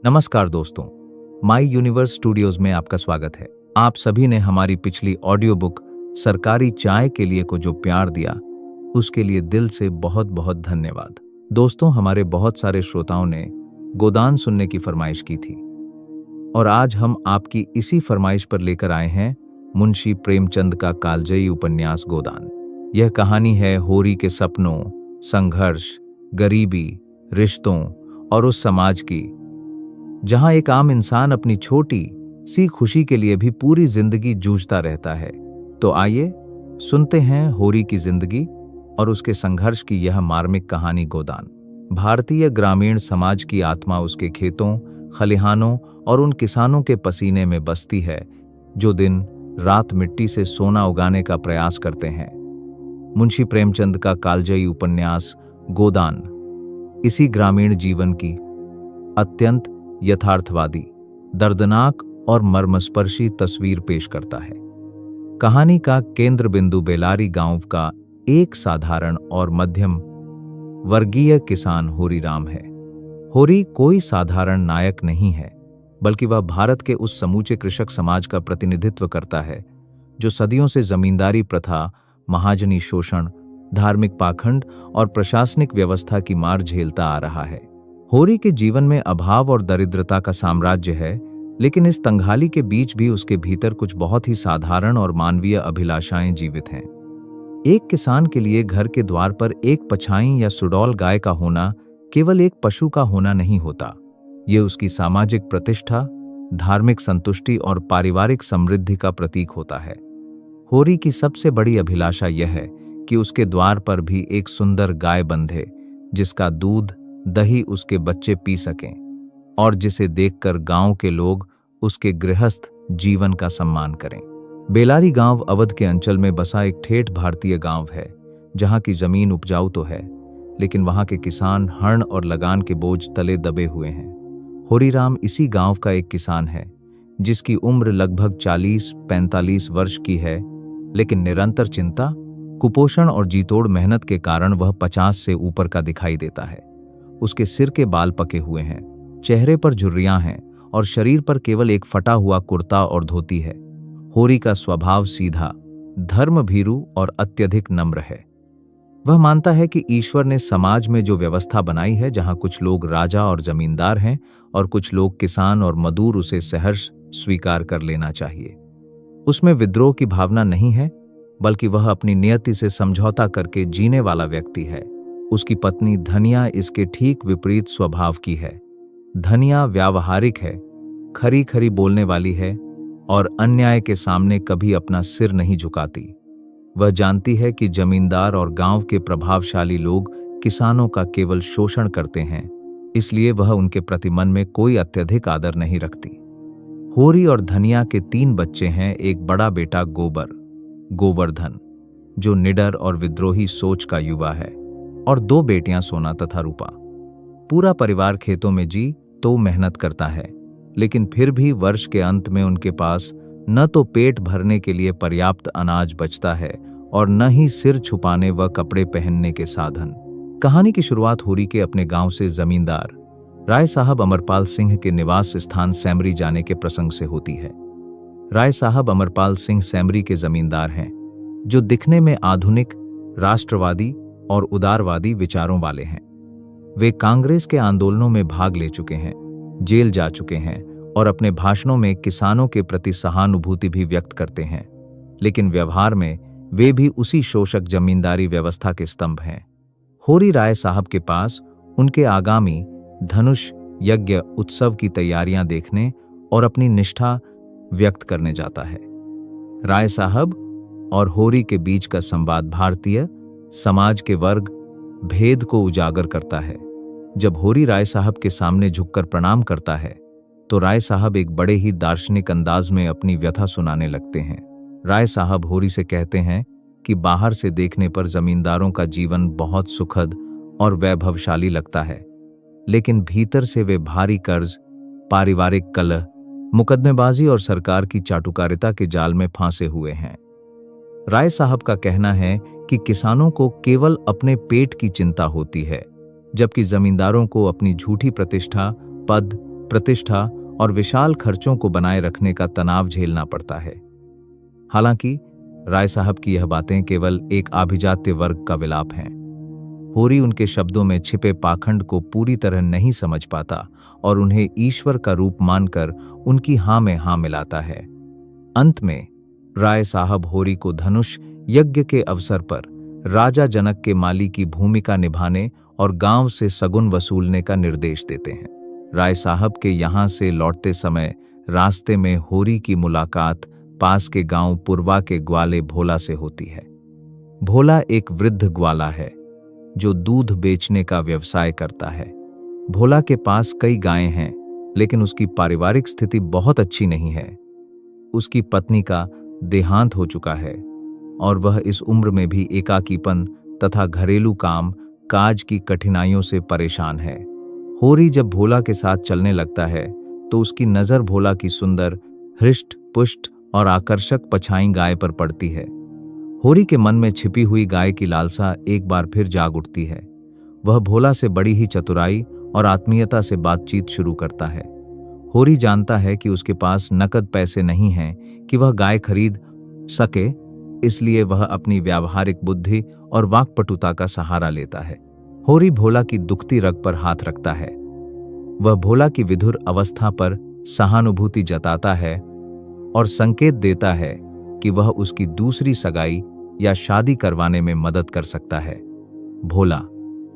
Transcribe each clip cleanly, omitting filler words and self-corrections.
नमस्कार दोस्तों, माई universe studios में आपका स्वागत है। आप सभी ने हमारी पिछली ऑडियो बुक सरकारी चाय के लिए को जो प्यार दिया, उसके लिए दिल से बहुत बहुत धन्यवाद। दोस्तों, हमारे बहुत सारे श्रोताओं ने गोदान सुनने की फरमाइश की थी और आज हम आपकी इसी फरमाइश पर लेकर आए हैं मुंशी प्रेमचंद का कालजयी उपन्यास गोदान। यह कहानी है होरी के सपनों, संघर्ष, गरीबी, रिश्तों और उस समाज की जहां एक आम इंसान अपनी छोटी सी खुशी के लिए भी पूरी जिंदगी जूझता रहता है। तो आइए सुनते हैं होरी की जिंदगी और उसके संघर्ष की यह मार्मिक कहानी गोदान। भारतीय ग्रामीण समाज की आत्मा उसके खेतों, खलिहानों और उन किसानों के पसीने में बसती है जो दिन रात मिट्टी से सोना उगाने का प्रयास करते हैं। मुंशी प्रेमचंद का कालजयी उपन्यास गोदान इसी ग्रामीण जीवन की अत्यंत यथार्थवादी, दर्दनाक और मर्मस्पर्शी तस्वीर पेश करता है। कहानी का केंद्र बिंदु बेलारी गांव का एक साधारण और मध्यम वर्गीय किसान होरी राम है। होरी कोई साधारण नायक नहीं है, बल्कि वह भारत के उस समूचे कृषक समाज का प्रतिनिधित्व करता है जो सदियों से जमींदारी प्रथा, महाजनी शोषण, धार्मिक पाखंड और प्रशासनिक व्यवस्था की मार झेलता आ रहा है। होरी के जीवन में अभाव और दरिद्रता का साम्राज्य है, लेकिन इस तंगहाली के बीच भी उसके भीतर कुछ बहुत ही साधारण और मानवीय अभिलाषाएं जीवित हैं। एक किसान के लिए घर के द्वार पर एक पछाई या सुडौल गाय का होना केवल एक पशु का होना नहीं होता। ये उसकी सामाजिक प्रतिष्ठा, धार्मिक संतुष्टि और पारिवारिक समृद्धि का प्रतीक होता है। होरी की सबसे बड़ी अभिलाषा यह है कि उसके द्वार पर भी एक सुंदर गाय बंधे, जिसका दूध, दही उसके बच्चे पी सकें और जिसे देखकर गांव के लोग उसके गृहस्थ जीवन का सम्मान करें। बेलारी गांव अवध के अंचल में बसा एक ठेठ भारतीय गांव है, जहां की जमीन उपजाऊ तो है, लेकिन वहां के किसान हर्ण और लगान के बोझ तले दबे हुए हैं। होरी राम इसी गांव का एक किसान है, जिसकी उम्र लगभग 40-45 वर्ष की है, लेकिन निरंतर चिंता, कुपोषण और जीतोड़ मेहनत के कारण वह 50 से ऊपर का दिखाई देता है। उसके सिर के बाल पके हुए हैं, चेहरे पर झुर्रियां हैं और शरीर पर केवल एक फटा हुआ कुर्ता और धोती है। होरी का स्वभाव सीधा, धर्मभीरू और अत्यधिक नम्र है। वह मानता है कि ईश्वर ने समाज में जो व्यवस्था बनाई है, जहां कुछ लोग राजा और जमींदार हैं और कुछ लोग किसान और मजदूर, उसे सहर्ष स्वीकार कर लेना चाहिए। उसमें विद्रोह की भावना नहीं है, बल्कि वह अपनी नियति से समझौता करके जीने वाला व्यक्ति है। उसकी पत्नी धनिया इसके ठीक विपरीत स्वभाव की है। धनिया व्यावहारिक है, खरी खरी बोलने वाली है और अन्याय के सामने कभी अपना सिर नहीं झुकाती। वह जानती है कि जमींदार और गांव के प्रभावशाली लोग किसानों का केवल शोषण करते हैं, इसलिए वह उनके प्रति मन में कोई अत्यधिक आदर नहीं रखती। होरी और धनिया के 3 बच्चे हैं। एक बड़ा बेटा गोवर्धन, जो निडर और विद्रोही सोच का युवा है, और 2 बेटियां सोना तथा रूपा। पूरा परिवार खेतों में जी तो मेहनत करता है, लेकिन फिर भी वर्ष के अंत में उनके पास न तो पेट भरने के लिए पर्याप्त अनाज बचता है और न ही सिर छुपाने व कपड़े पहनने के साधन। कहानी की शुरुआत होरी के अपने गांव से जमींदार राय साहब अमरपाल सिंह के निवास स्थान सैमरी जाने के प्रसंग से होती है। राय साहब अमरपाल सिंह सैमरी के जमींदार हैं, जो दिखने में आधुनिक, राष्ट्रवादी और उदारवादी विचारों वाले हैं। वे कांग्रेस के आंदोलनों में भाग ले चुके हैं, जेल जा चुके हैं और अपने भाषणों में किसानों के प्रति सहानुभूति भी व्यक्त करते हैं, लेकिन व्यवहार में वे भी उसी शोषक जमींदारी व्यवस्था के स्तंभ हैं। होरी राय साहब के पास उनके आगामी धनुष यज्ञ उत्सव की तैयारियां देखने और अपनी निष्ठा व्यक्त करने जाता है। राय साहब और होरी के बीच का संवाद भारतीय समाज के वर्ग भेद को उजागर करता है। जब होरी राय साहब के सामने झुककर प्रणाम करता है, तो राय साहब एक बड़े ही दार्शनिक अंदाज में अपनी व्यथा सुनाने लगते हैं। राय साहब होरी से कहते हैं कि बाहर से देखने पर जमींदारों का जीवन बहुत सुखद और वैभवशाली लगता है, लेकिन भीतर से वे भारी कर्ज, पारिवारिक कलह, मुकदमेबाजी और सरकार की चाटुकारिता के जाल में फांसे हुए हैं। राय साहब का कहना है कि किसानों को केवल अपने पेट की चिंता होती है, जबकि जमींदारों को अपनी झूठी प्रतिष्ठा, पद प्रतिष्ठा और विशाल खर्चों को बनाए रखने का तनाव झेलना पड़ता है। हालांकि राय साहब की यह बातें केवल एक आभिजात्य वर्ग का विलाप हैं। होरी उनके शब्दों में छिपे पाखंड को पूरी तरह नहीं समझ पाता और उन्हें ईश्वर का रूप मानकर उनकी हाँ में हाँ मिलाता है। अंत में राय साहब होरी को धनुष यज्ञ के अवसर पर राजा जनक के माली की भूमिका निभाने और गांव से सगुन वसूलने का निर्देश देते हैं। राय साहब के यहाँ से लौटते समय रास्ते में होरी की मुलाकात पास के गांव पुरवा के ग्वाले भोला से होती है। भोला एक वृद्ध ग्वाला है जो दूध बेचने का व्यवसाय करता है। भोला के पास कई गायें हैं, लेकिन उसकी पारिवारिक स्थिति बहुत अच्छी नहीं है। उसकी पत्नी का देहांत हो चुका है और वह इस उम्र में भी एकाकीपन तथा घरेलू काम काज की कठिनाइयों से परेशान है। होरी जब भोला के साथ चलने लगता है तो उसकी नजर भोला की सुंदर, हृष्ट पुष्ट और आकर्षक पछाई गाय पर पड़ती है। होरी के मन में छिपी हुई गाय की लालसा एक बार फिर जाग उठती है। वह भोला से बड़ी ही चतुराई और आत्मीयता से बातचीत शुरू करता है। होरी जानता है कि उसके पास नकद पैसे नहीं हैं कि वह गाय खरीद सके, इसलिए वह अपनी व्यावहारिक बुद्धि और वाक्पटुता का सहारा लेता है। होरी भोला की दुखती रग पर हाथ रखता है। वह भोला की विधुर अवस्था पर सहानुभूति जताता है और संकेत देता है कि वह उसकी दूसरी सगाई या शादी करवाने में मदद कर सकता है। भोला,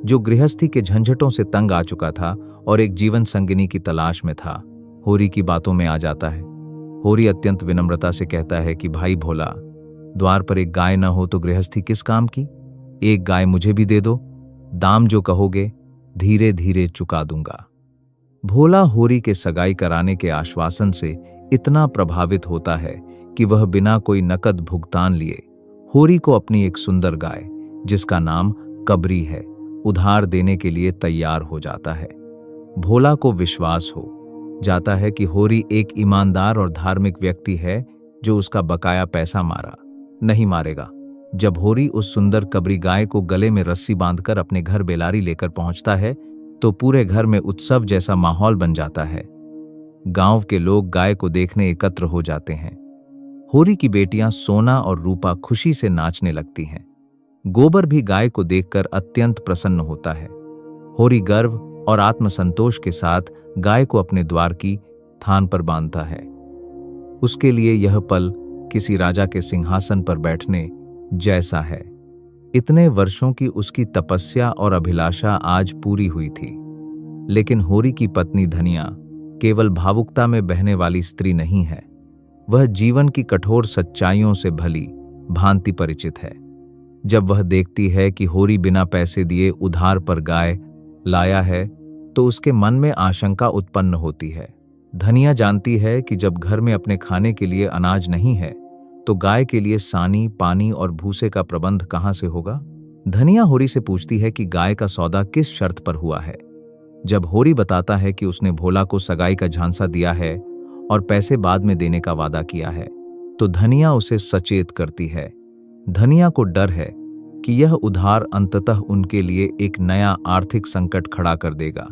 जो गृहस्थी के झंझटों से तंग आ चुका था और एक जीवन संगिनी की तलाश में था, होरी की बातों में आ जाता है। होरी अत्यंत विनम्रता से कहता है कि भाई भोला, द्वार पर एक गाय न हो तो गृहस्थी किस काम की? एक गाय मुझे भी दे दो, दाम जो कहोगे धीरे धीरे चुका दूंगा। भोला होरी के सगाई कराने के आश्वासन से इतना प्रभावित होता है कि वह बिना कोई नकद भुगतान लिए होरी को अपनी एक सुंदर गाय, जिसका नाम कबरी है, उधार देने के लिए तैयार हो जाता है। भोला को विश्वास हो जाता है कि होरी एक ईमानदार और धार्मिक व्यक्ति है जो उसका बकाया पैसा नहीं मारेगा। जब होरी उस सुंदर कबरी गाय को गले में रस्सी बांधकर अपने घर बेलारी लेकर पहुंचता है तो पूरे घर में उत्सव जैसा माहौल बन जाता है। गांव के लोग गाय को देखने एकत्र हो जाते हैं। होरी की बेटियां सोना और रूपा खुशी से नाचने लगती हैं। गोबर भी गाय को देखकर अत्यंत प्रसन्न होता है। होरी गर्व और आत्मसंतोष के साथ गाय को अपने द्वार की थान पर बांधता है। उसके लिए यह पल किसी राजा के सिंहासन पर बैठने जैसा है। इतने वर्षों की उसकी तपस्या और अभिलाषा आज पूरी हुई थी। लेकिन होरी की पत्नी धनिया केवल भावुकता में बहने वाली स्त्री नहीं है, वह जीवन की कठोर सच्चाइयों से भली भांति परिचित है। जब वह देखती है कि होरी बिना पैसे दिए उधार पर गाय लाया है तो उसके मन में आशंका उत्पन्न होती है। धनिया जानती है कि जब घर में अपने खाने के लिए अनाज नहीं है तो गाय के लिए सानी, पानी और भूसे का प्रबंध कहां से होगा। धनिया होरी से पूछती है कि गाय का सौदा किस शर्त पर हुआ है। जब होरी बताता है कि उसने भोला को सगाई का झांसा दिया है और पैसे बाद में देने का वादा किया है तो धनिया उसे सचेत करती है। धनिया को डर है कि यह उधार अंततः उनके लिए एक नया आर्थिक संकट खड़ा कर देगा।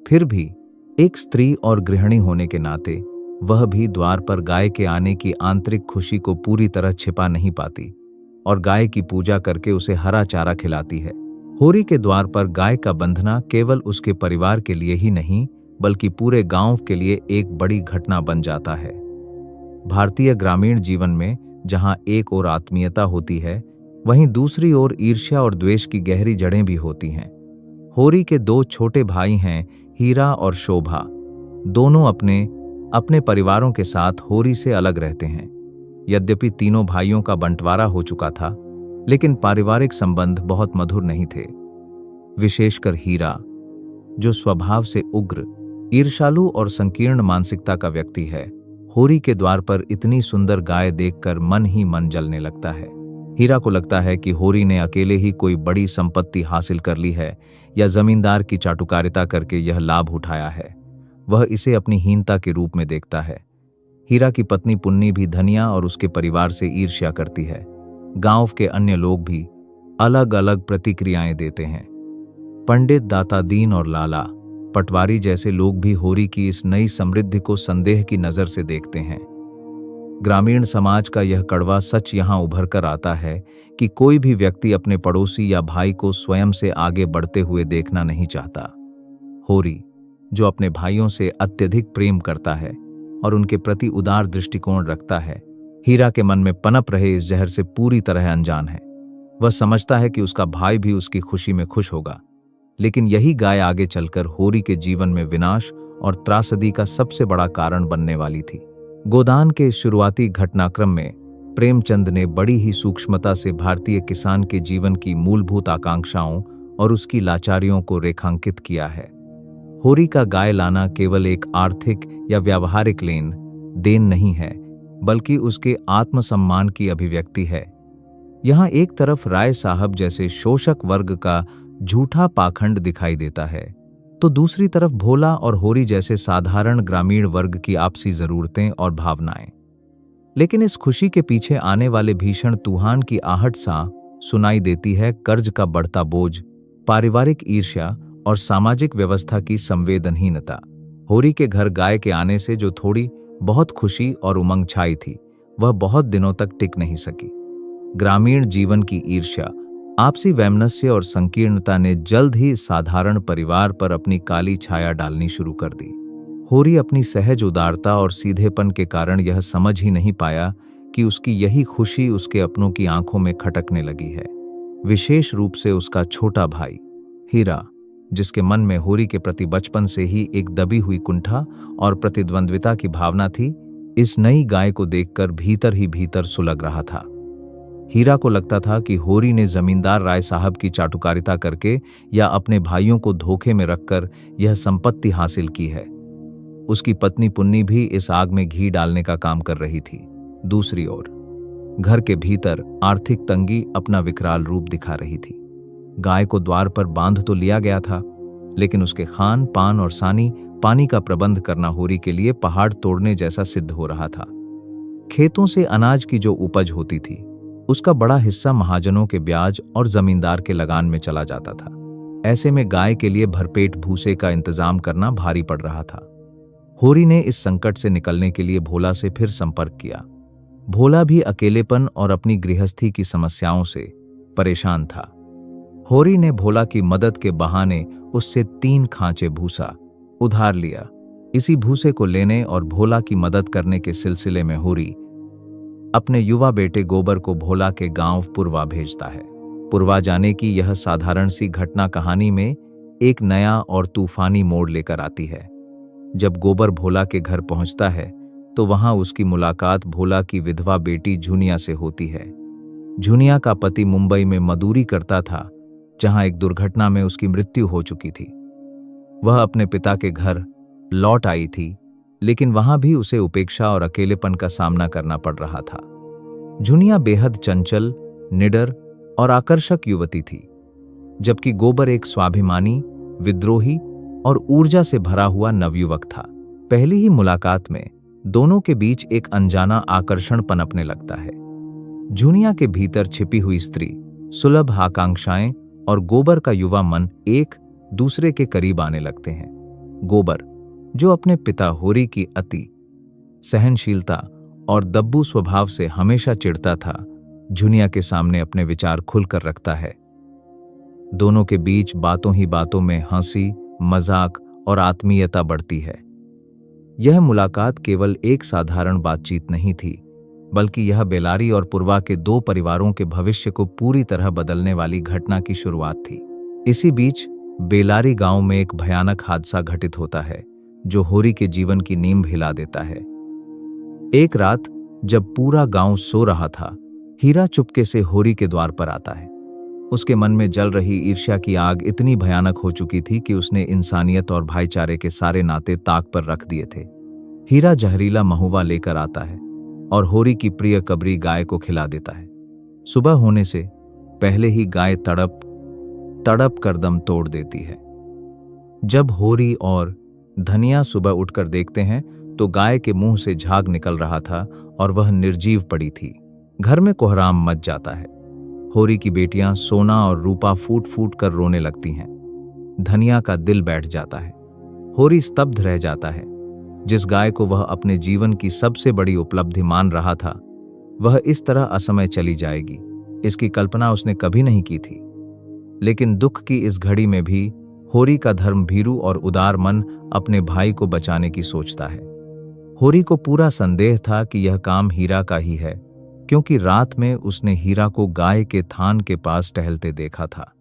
फिर भी एक स्त्री और गृहिणी होने के नाते वह भी द्वार पर गाय के आने की आंतरिक खुशी को पूरी तरह छिपा नहीं पाती और गाय की पूजा करके उसे हरा चारा खिलाती है। होरी के द्वार पर गाय का बंधना केवल उसके परिवार के लिए ही नहीं बल्कि पूरे गांव के लिए एक बड़ी घटना बन जाता है। भारतीय ग्रामीण जीवन में जहां एक ओर आत्मीयता होती है, वहीं दूसरी ओर ईर्ष्या और द्वेष की गहरी जड़ें भी होती हैं। होरी के दो छोटे भाई हैं, हीरा और शोभा। दोनों अपने परिवारों के साथ होरी से अलग रहते हैं। यद्यपि तीनों भाइयों का बंटवारा हो चुका था, लेकिन पारिवारिक संबंध बहुत मधुर नहीं थे। विशेषकर हीरा, जो स्वभाव से उग्र, ईर्ष्यालु और संकीर्ण मानसिकता का व्यक्ति है, होरी के द्वार पर इतनी सुंदर गाय देखकर मन ही मन जलने लगता है। हीरा को लगता है कि होरी ने अकेले ही कोई बड़ी संपत्ति हासिल कर ली है या जमींदार की चाटुकारिता करके यह लाभ उठाया है। वह इसे अपनी हीनता के रूप में देखता है। हीरा की पत्नी पुन्नी भी धनिया और उसके परिवार से ईर्ष्या करती है। गांव के अन्य लोग भी अलग अलग प्रतिक्रियाएं देते हैं। पंडित दाता दीन और लाला, पटवारी जैसे लोग भी होरी की इस नई समृद्धि को संदेह की नज़र से देखते हैं। ग्रामीण समाज का यह कड़वा सच यहाँ उभर कर आता है कि कोई भी व्यक्ति अपने पड़ोसी या भाई को स्वयं से आगे बढ़ते हुए देखना नहीं चाहता। होरी, जो अपने भाइयों से अत्यधिक प्रेम करता है और उनके प्रति उदार दृष्टिकोण रखता है, हीरा के मन में पनप रहे इस जहर से पूरी तरह अनजान है। वह समझता है कि उसका भाई भी उसकी खुशी में खुश होगा, लेकिन यही गाय आगे चलकर होरी के जीवन में विनाश और त्रासदी का सबसे बड़ा कारण बनने वाली थी। गोदान के इस शुरुआती घटनाक्रम में प्रेमचंद ने बड़ी ही सूक्ष्मता से भारतीय किसान के जीवन की मूलभूत आकांक्षाओं और उसकी लाचारियों को रेखांकित किया है। होरी का गाय लाना केवल एक आर्थिक या व्यावहारिक लेन देन नहीं है, बल्कि उसके आत्मसम्मान की अभिव्यक्ति है। यहाँ एक तरफ राय साहब जैसे शोषक वर्ग का झूठा पाखंड दिखाई देता है, तो दूसरी तरफ भोला और होरी जैसे साधारण ग्रामीण वर्ग की आपसी जरूरतें और भावनाएं। लेकिन इस खुशी के पीछे आने वाले भीषण तूफान की आहट सा सुनाई देती है कर्ज का बढ़ता बोझ, पारिवारिक ईर्ष्या और सामाजिक व्यवस्था की संवेदनहीनता। होरी के घर गाय के आने से जो थोड़ी बहुत खुशी और उमंग छाई थी, वह बहुत दिनों तक टिक नहीं सकी। ग्रामीण जीवन की ईर्ष्या, आपसी वैमनस्य और संकीर्णता ने जल्द ही साधारण परिवार पर अपनी काली छाया डालनी शुरू कर दी। होरी अपनी सहज उदारता और सीधेपन के कारण यह समझ ही नहीं पाया कि उसकी यही खुशी उसके अपनों की आंखों में खटकने लगी है। विशेष रूप से उसका छोटा भाई हीरा, जिसके मन में होरी के प्रति बचपन से ही एक दबी हुई कुंठा और प्रतिद्वंद्विता की भावना थी, इस नई गाय को देखकर भीतर ही भीतर सुलग रहा था। हीरा को लगता था कि होरी ने जमींदार राय साहब की चाटुकारिता करके या अपने भाइयों को धोखे में रखकर यह संपत्ति हासिल की है। उसकी पत्नी पुन्नी भी इस आग में घी डालने का काम कर रही थी। दूसरी ओर घर के भीतर आर्थिक तंगी अपना विकराल रूप दिखा रही थी। गाय को द्वार पर बांध तो लिया गया था, लेकिन उसके खान पान और पानी का प्रबंध करना होरी के लिए पहाड़ तोड़ने जैसा सिद्ध हो रहा था। खेतों से अनाज की जो उपज होती थी, उसका बड़ा हिस्सा महाजनों के ब्याज और जमींदार के लगान में चला जाता था। ऐसे में गाय के लिए भरपेट भूसे का इंतजाम करना भारी पड़ रहा था। होरी ने इस संकट से निकलने के लिए भोला से फिर संपर्क किया। भोला भी अकेलेपन और अपनी गृहस्थी की समस्याओं से परेशान था। होरी ने भोला की मदद के बहाने उससे 3 खांचे भूसा उधार लिया। इसी भूसे को लेने और भोला की मदद करने के सिलसिले में होरी अपने युवा बेटे गोबर को भोला के गांव पुरवा भेजता है। पुरवा जाने की यह साधारण सी घटना कहानी में एक नया और तूफानी मोड़ लेकर आती है। जब गोबर भोला के घर पहुंचता है, तो वहां उसकी मुलाकात भोला की विधवा बेटी झुनिया से होती है। झुनिया का पति मुंबई में मजदूरी करता था, जहां एक दुर्घटना में उसकी मृत्यु हो चुकी थी। वह अपने पिता के घर लौट आई थी, लेकिन वहां भी उसे उपेक्षा और अकेलेपन का सामना करना पड़ रहा था। झुनिया बेहद चंचल, निडर और आकर्षक युवती थी, जबकि गोबर एक स्वाभिमानी, विद्रोही और ऊर्जा से भरा हुआ नवयुवक था। पहली ही मुलाकात में दोनों के बीच एक अनजाना आकर्षण पनपने लगता है। झुनिया के भीतर छिपी हुई स्त्री सुलभ आकांक्षाएं और गोबर का युवा मन एक दूसरे के करीब आने लगते हैं। गोबर, जो अपने पिता होरी की अति सहनशीलता और दब्बू स्वभाव से हमेशा चिढ़ता था, झुनिया के सामने अपने विचार खुलकर रखता है। दोनों के बीच बातों ही बातों में हंसी, मजाक और आत्मीयता बढ़ती है। यह मुलाकात केवल एक साधारण बातचीत नहीं थी, बल्कि यह बेलारी और पुरवा के 2 परिवारों के भविष्य को पूरी तरह बदलने वाली घटना की शुरुआत थी। इसी बीच बेलारी गांव में एक भयानक हादसा घटित होता है, जो होरी के जीवन की नींव हिला देता है। एक रात जब पूरा गांव सो रहा था, हीरा चुपके से होरी के द्वार पर आता है। उसके मन में जल रही ईर्ष्या की आग इतनी भयानक हो चुकी थी कि उसने इंसानियत और भाईचारे के सारे नाते ताक पर रख दिए थे। हीरा जहरीला महुआ लेकर आता है और होरी की प्रिय कबरी गाय को खिला देता है। सुबह होने से पहले ही गाय तड़प तड़प कर दम तोड़ देती है। जब होरी और धनिया सुबह उठकर देखते हैं, तो गाय के मुंह से झाग निकल रहा था और वह निर्जीव पड़ी थी। घर में कोहराम मच जाता है। होरी की बेटियां सोना और रूपा फूट फूट कर रोने लगती हैं। धनिया का दिल बैठ जाता है। होरी स्तब्ध रह जाता है। जिस गाय को वह अपने जीवन की सबसे बड़ी उपलब्धि मान रहा था, वह इस तरह असमय चली जाएगी, इसकी कल्पना उसने कभी नहीं की थी। लेकिन दुख की इस घड़ी में भी होरी का धर्मभीरू और उदार मन अपने भाई को बचाने की सोचता है। होरी को पूरा संदेह था कि यह काम हीरा का ही है, क्योंकि रात में उसने हीरा को गाय के थान के पास टहलते देखा था।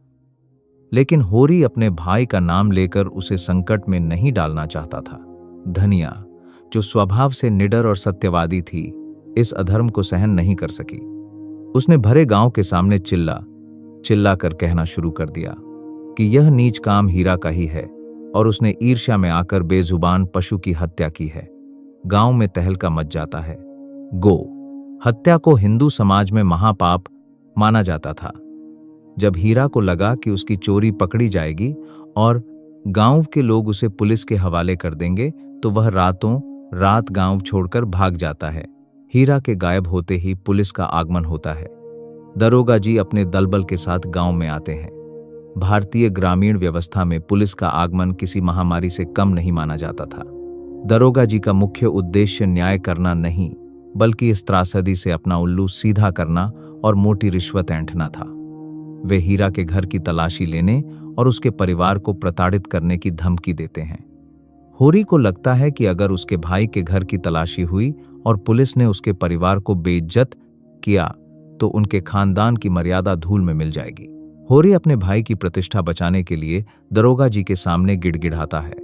लेकिन होरी अपने भाई का नाम लेकर उसे संकट में नहीं डालना चाहता था। धनिया, जो स्वभाव से निडर और सत्यवादी थी, इस अधर्म को सहन नहीं कर सकी। उसने भरे गांव के सामने चिल्ला कर कहना शुरू कर दिया कि यह नीच काम हीरा का ही है और उसने ईर्ष्या में आकर बेजुबान पशु की हत्या की है। गांव में तहलका मच जाता है। गो हत्या को हिंदू समाज में महापाप माना जाता था। जब हीरा को लगा कि उसकी चोरी पकड़ी जाएगी और गांव के लोग उसे पुलिस के हवाले कर देंगे, तो वह रातों रात गांव छोड़कर भाग जाता है। हीरा के गायब होते ही पुलिस का आगमन होता है। दरोगा जी अपने दलबल के साथ गांव में आते हैं। भारतीय ग्रामीण व्यवस्था में पुलिस का आगमन किसी महामारी से कम नहीं माना जाता था। दरोगा जी का मुख्य उद्देश्य न्याय करना नहीं, बल्कि इस त्रासदी से अपना उल्लू सीधा करना और मोटी रिश्वत ऐंठना था। वे हीरा के घर की तलाशी लेने और उसके परिवार को प्रताड़ित करने की धमकी देते हैं। होरी को लगता है कि अगर उसके भाई के घर की तलाशी हुई और पुलिस ने उसके परिवार को बेइज्जत किया, तो उनके खानदान की मर्यादा धूल में मिल जाएगी। होरी अपने भाई की प्रतिष्ठा बचाने के लिए दरोगा जी के सामने गिड़गिड़ाता है।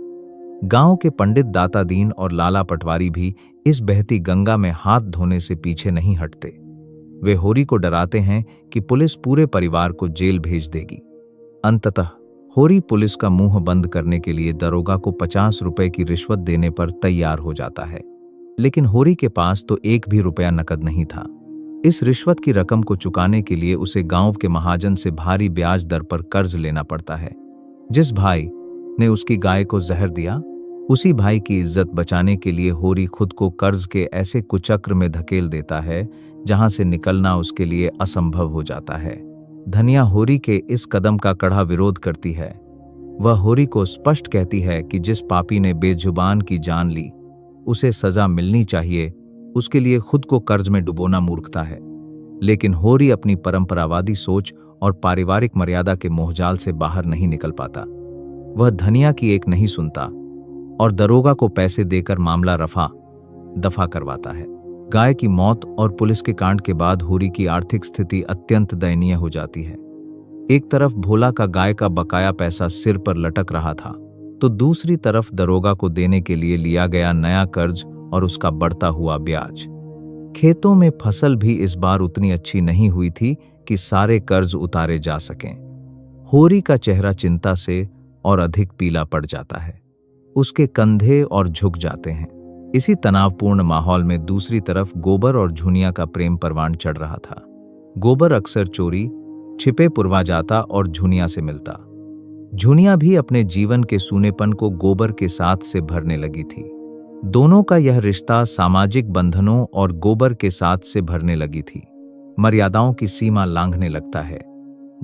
गांव के पंडित दाता दीन और लाला पटवारी भी इस बहती गंगा में हाथ धोने से पीछे नहीं हटते। वे होरी को डराते हैं कि पुलिस पूरे परिवार को जेल भेज देगी। अंततः होरी पुलिस का मुंह बंद करने के लिए दरोगा को 50 रुपए की रिश्वत देने पर तैयार हो जाता है। लेकिन होरी के पास तो एक भी रुपया नकद नहीं था। इस रिश्वत की रकम को चुकाने के लिए उसे गांव के महाजन से भारी ब्याज दर पर कर्ज लेना पड़ता है। जिस भाई ने उसकी गाय को जहर दिया, उसी भाई की इज्जत बचाने के लिए होरी खुद को कर्ज के ऐसे कुचक्र में धकेल देता है जहां से निकलना उसके लिए असंभव हो जाता है। धनिया होरी के इस कदम का कड़ा विरोध करती है। वह होरी को स्पष्ट कहती है कि जिस पापी ने बेजुबान की जान ली, उसे सजा मिलनी चाहिए, उसके लिए खुद को कर्ज में डुबोना मूर्खता है। लेकिन होरी अपनी परंपरावादी सोच और पारिवारिक मर्यादा के मोहजाल से बाहर नहीं निकल पाता। वह धनिया की एक नहीं सुनता और दरोगा को पैसे देकर मामला रफा दफा करवाता है। गाय की मौत और पुलिस के कांड के बाद होरी की आर्थिक स्थिति अत्यंत दयनीय हो जाती है। एक तरफ भोला का गाय का बकाया पैसा सिर पर लटक रहा था, तो दूसरी तरफ दरोगा को देने के लिए लिया गया नया कर्ज और उसका बढ़ता हुआ ब्याज। खेतों में फसल भी इस बार उतनी अच्छी नहीं हुई थी कि सारे कर्ज उतारे जा सकें। होरी का चेहरा चिंता से और अधिक पीला पड़ जाता है। उसके कंधे और झुक जाते हैं। इसी तनावपूर्ण माहौल में दूसरी तरफ गोबर और झुनिया का प्रेम परवान चढ़ रहा था। गोबर अक्सर चोरी छिपे पुरवा जाता और झुनिया से मिलता। झुनिया भी अपने जीवन के सूनेपन को गोबर के साथ से भरने लगी थी। दोनों का यह रिश्ता सामाजिक बंधनों और गोबर के साथ से भरने लगी थी। मर्यादाओं की सीमा लांघने लगता है।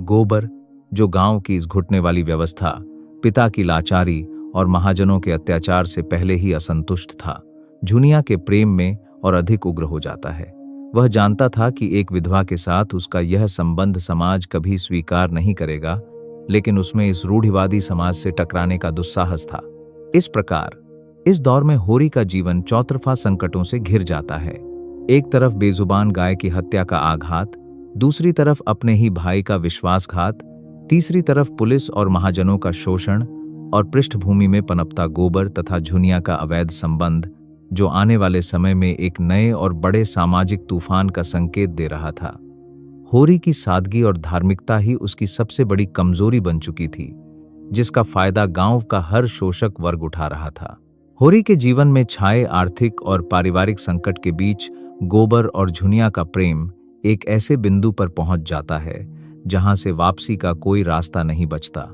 गोबर, जो गांव की इस घुटने वाली व्यवस्था, पिता की लाचारी और महाजनों के अत्याचार से पहले ही असंतुष्ट था, झुनिया के प्रेम में और अधिक उग्र हो जाता है। वह जानता था कि एक विधवा के साथ उसका यह संबंध समाज कभी स्वीकार नहीं करेगा, लेकिन उसमें इस रूढ़िवादी समाज से टकराने का दुस्साहस था। इस प्रकार इस दौर में होरी का जीवन चौतरफा संकटों से घिर जाता है। एक तरफ बेजुबान गाय की हत्या का आघात, दूसरी तरफ अपने ही भाई का विश्वासघात, तीसरी तरफ पुलिस और महाजनों का शोषण और पृष्ठभूमि में पनपता गोबर तथा झुनिया का अवैध संबंध, जो आने वाले समय में एक नए और बड़े सामाजिक तूफान का संकेत दे रहा था। होरी की सादगी और धार्मिकता ही उसकी सबसे बड़ी कमजोरी बन चुकी थी, जिसका फायदा गांव का हर शोषक वर्ग उठा रहा था। होरी के जीवन में छाए आर्थिक और पारिवारिक संकट के बीच गोबर और झुनिया का प्रेम एक ऐसे बिंदु पर पहुंच जाता है जहां से वापसी का कोई रास्ता नहीं बचता।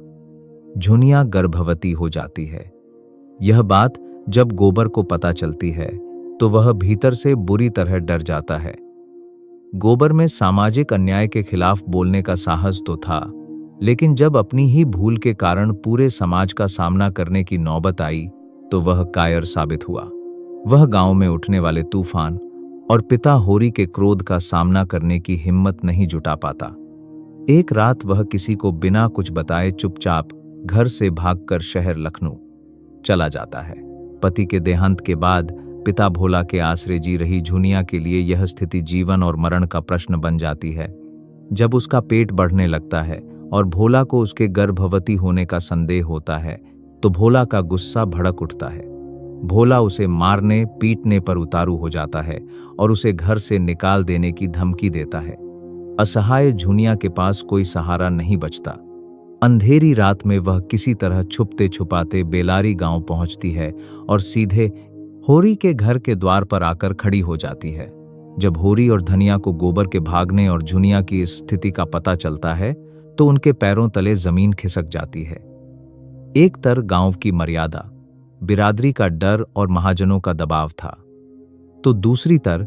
झुनिया गर्भवती हो जाती है। यह बात जब गोबर को पता चलती है तो वह भीतर से बुरी तरह डर जाता है। गोबर में सामाजिक अन्याय के खिलाफ बोलने का साहस तो था, लेकिन जब अपनी ही भूल के कारण पूरे समाज का सामना करने की नौबत आई, तो वह कायर साबित हुआ। वह गांव में उठने वाले तूफान और पिता होरी के क्रोध का सामना करने की हिम्मत नहीं जुटा पाता। एक रात वह किसी को बिना कुछ बताए चुपचाप घर से भागकर शहर लखनऊ चला जाता है। पति के देहांत के बाद पिता भोला के आसरे जी रही झुनिया के लिए यह स्थिति जीवन और मरण का प्रश्न बन जाती है। जब उसका पेट बढ़ने लगता है और भोला को उसके गर्भवती होने का संदेह होता है तो भोला का गुस्सा भड़क उठता है। भोला उसे मारने पीटने पर उतारू हो जाता है और उसे घर से निकाल देने की धमकी देता है। असहाय झुनिया के पास कोई सहारा नहीं बचता। अंधेरी रात में वह किसी तरह छुपते छुपाते बेलारी गांव पहुंचती है और सीधे होरी के घर के द्वार पर आकर खड़ी हो जाती है। जब होरी और धनिया को गोबर के भागने और झुनिया की इस स्थिति का पता चलता है तो उनके पैरों तले जमीन खिसक जाती है। एक तर गांव की मर्यादा, बिरादरी का डर और महाजनों का दबाव था, तो दूसरी तर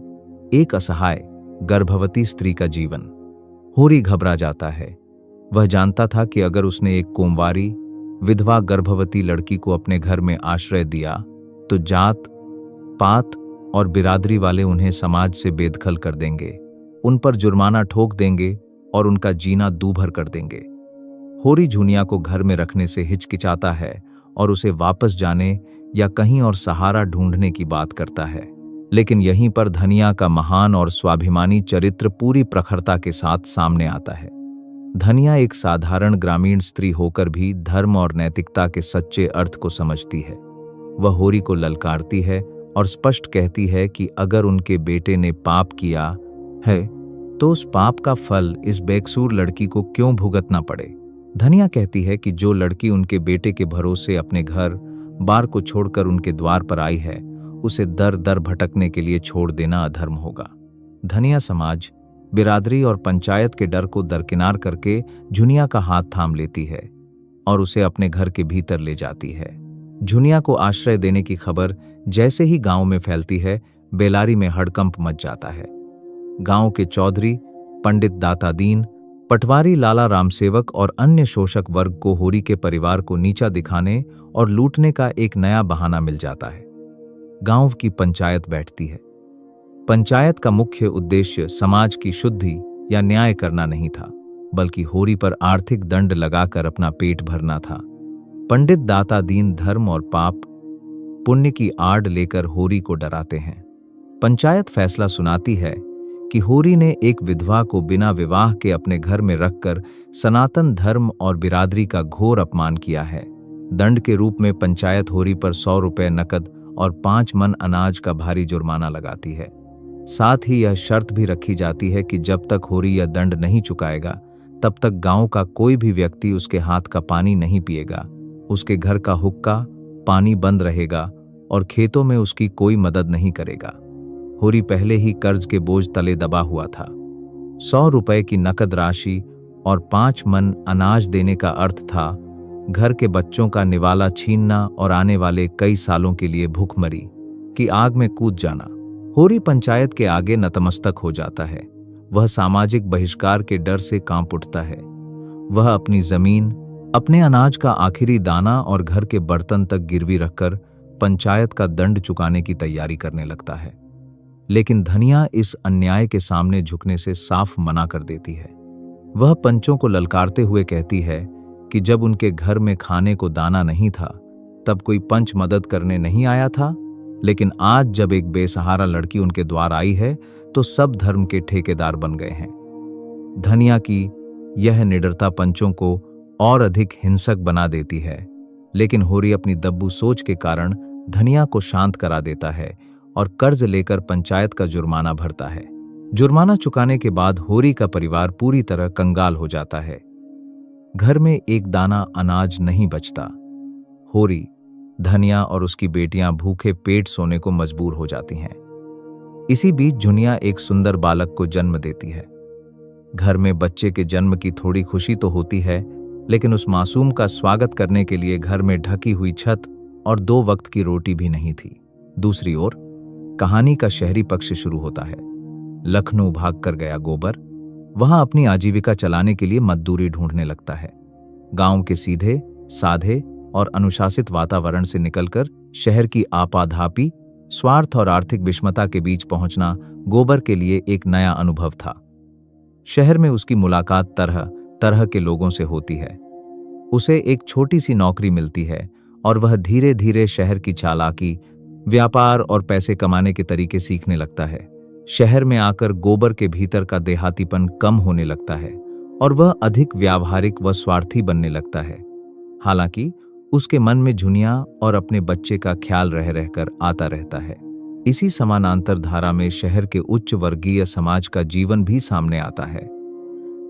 एक असहाय गर्भवती स्त्री का जीवन। होरी घबरा जाता है। वह जानता था कि अगर उसने एक कोमवारी विधवा गर्भवती लड़की को अपने घर में आश्रय दिया तो जात पात और बिरादरी वाले उन्हें समाज से बेदखल कर देंगे, उन पर जुर्माना ठोक देंगे और उनका जीना दूभर कर देंगे। होरी झुनिया को घर में रखने से हिचकिचाता है और उसे वापस जाने या कहीं और सहारा ढूंढने की बात करता है। लेकिन यहीं पर धनिया का महान और स्वाभिमानी चरित्र पूरी प्रखरता के साथ सामने आता है। धनिया एक साधारण ग्रामीण स्त्री होकर भी धर्म और नैतिकता के सच्चे अर्थ को समझती है। वह होरी को ललकारती है और स्पष्ट कहती है कि अगर उनके बेटे ने पाप किया है तो उस पाप का फल इस बेकसूर लड़की को क्यों भुगतना पड़े। धनिया कहती है कि जो लड़की उनके बेटे के भरोसे अपने घर बार को छोड़कर उनके द्वार पर आई है उसे दर दर भटकने के लिए छोड़ देना अधर्म होगा। धनिया समाज, बिरादरी और पंचायत के डर को दरकिनार करके झुनिया का हाथ थाम लेती है और उसे अपने घर के भीतर ले जाती है। झुनिया को आश्रय देने की खबर जैसे ही गांव में फैलती है, बेलारी में हड़कंप मच जाता है। गांव के चौधरी, पंडित दाता दीन, पटवारी लाला रामसेवक और अन्य शोषक वर्ग को होरी के परिवार को नीचा दिखाने और लूटने का एक नया बहाना मिल जाता है। गांव की पंचायत बैठती है। पंचायत का मुख्य उद्देश्य समाज की शुद्धि या न्याय करना नहीं था, बल्कि होरी पर आर्थिक दंड लगाकर अपना पेट भरना था। पंडित दाता दीन धर्म और पाप पुण्य की आड़ लेकर होरी को डराते हैं। पंचायत फैसला सुनाती है कि होरी ने एक विधवा को बिना विवाह के अपने घर में रखकर सनातन धर्म और बिरादरी का घोर अपमान किया है। दंड के रूप में पंचायत होरी पर 100 रुपये नकद और 5 मन अनाज का भारी जुर्माना लगाती है। साथ ही यह शर्त भी रखी जाती है कि जब तक होरी यह दंड नहीं चुकाएगा तब तक गांव का कोई भी व्यक्ति उसके हाथ का पानी नहीं पिएगा, उसके घर का हुक्का पानी बंद रहेगा और खेतों में उसकी कोई मदद नहीं करेगा। होरी पहले ही कर्ज के बोझ तले दबा हुआ था। 100 रुपए की नकद राशि और 5 मन अनाज देने का अर्थ था घर के बच्चों का निवाला छीनना और आने वाले कई सालों के लिए भूखमरी की आग में कूद जाना। होरी पंचायत के आगे नतमस्तक हो जाता है। वह सामाजिक बहिष्कार के डर से कांप उठता है। वह अपनी जमीन, अपने अनाज का आखिरी दाना और घर के बर्तन तक गिरवी रखकर पंचायत का दंड चुकाने की तैयारी करने लगता है। लेकिन धनिया इस अन्याय के सामने झुकने से साफ मना कर देती है। वह पंचों को ललकारते हुए कहती है कि जब उनके घर में खाने को दाना नहीं था तब कोई पंच मदद करने नहीं आया था, लेकिन आज जब एक बेसहारा लड़की उनके द्वार आई है तो सब धर्म के ठेकेदार बन गए हैं। धनिया की यह निडरता पंचों को और अधिक हिंसक बना देती है, लेकिन होरी अपनी दब्बू सोच के कारण धनिया को शांत करा देता है और कर्ज लेकर पंचायत का जुर्माना भरता है। जुर्माना चुकाने के बाद होरी का परिवार पूरी तरह कंगाल हो जाता है। घर में एक दाना अनाज नहीं बचता। होरी, धनिया और उसकी बेटियां भूखे पेट सोने को मजबूर हो जाती हैं। इसी बीच झुनिया एक सुंदर बालक को जन्म देती है। घर में बच्चे के जन्म की थोड़ी खुशी तो होती है, लेकिन उस मासूम का स्वागत करने के लिए घर में ढकी हुई छत और 2 वक्त की रोटी भी नहीं थी। दूसरी ओर कहानी का शहरी पक्ष शुरू होता है। लखनऊ भाग कर गया गोबर वहां अपनी आजीविका चलाने के लिए मजदूरी ढूंढने लगता है। गांव के सीधे, साधे और अनुशासित वातावरण से निकलकर शहर की आपाधापी, स्वार्थ और आर्थिक विषमता के बीच पहुंचना गोबर के लिए एक नया अनुभव था। शहर में उसकी मुलाकात तरह तरह के लोगों से होती है। उसे एक छोटी सी नौकरी मिलती है और वह धीरे धीरे शहर की चालाकी, व्यापार और पैसे कमाने के तरीके सीखने लगता है। शहर में आकर गोबर के भीतर का देहातीपन कम होने लगता है और वह अधिक व्यावहारिक व स्वार्थी बनने लगता है। हालांकि उसके मन में झुनिया और अपने बच्चे का ख्याल रह रहकर आता रहता है। इसी समानांतर धारा में शहर के उच्च वर्गीय समाज का जीवन भी सामने आता है।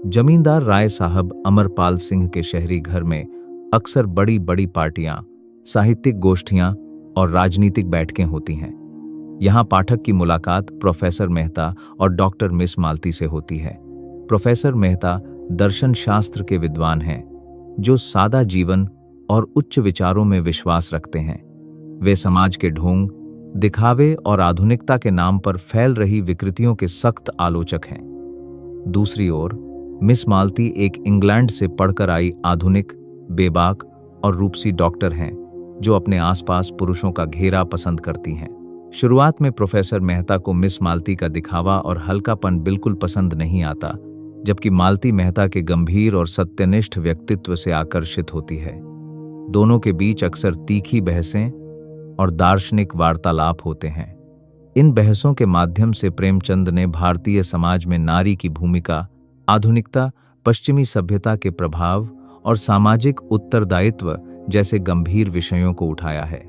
जमींदार राय साहब अमरपाल सिंह के शहरी घर में अक्सर बड़ी बड़ी पार्टियां, साहित्यिक गोष्ठियां और राजनीतिक बैठकें होती हैं। यहाँ पाठक की मुलाकात प्रोफेसर मेहता और डॉक्टर मिस मालती से होती है। प्रोफेसर मेहता दर्शन शास्त्र के विद्वान हैं, जो सादा जीवन और उच्च विचारों में विश्वास रखते हैं। वे समाज के ढोंग, दिखावे और आधुनिकता के नाम पर फैल रही विकृतियों के सख्त आलोचक हैं। दूसरी ओर मिस मालती एक इंग्लैंड से पढ़कर आई आधुनिक, बेबाक और रूपसी डॉक्टर हैं, जो अपने आसपास पुरुषों का घेरा पसंद करती हैं। शुरुआत में प्रोफेसर मेहता को मिस मालती का दिखावा और हल्कापन बिल्कुल पसंद नहीं आता, जबकि मालती मेहता के गंभीर और सत्यनिष्ठ व्यक्तित्व से आकर्षित होती है। दोनों के बीच अक्सर तीखी बहसें और दार्शनिक वार्तालाप होते हैं। इन बहसों के माध्यम से प्रेमचंद ने भारतीय समाज में नारी की भूमिका, आधुनिकता, पश्चिमी सभ्यता के प्रभाव और सामाजिक उत्तरदायित्व जैसे गंभीर विषयों को उठाया है।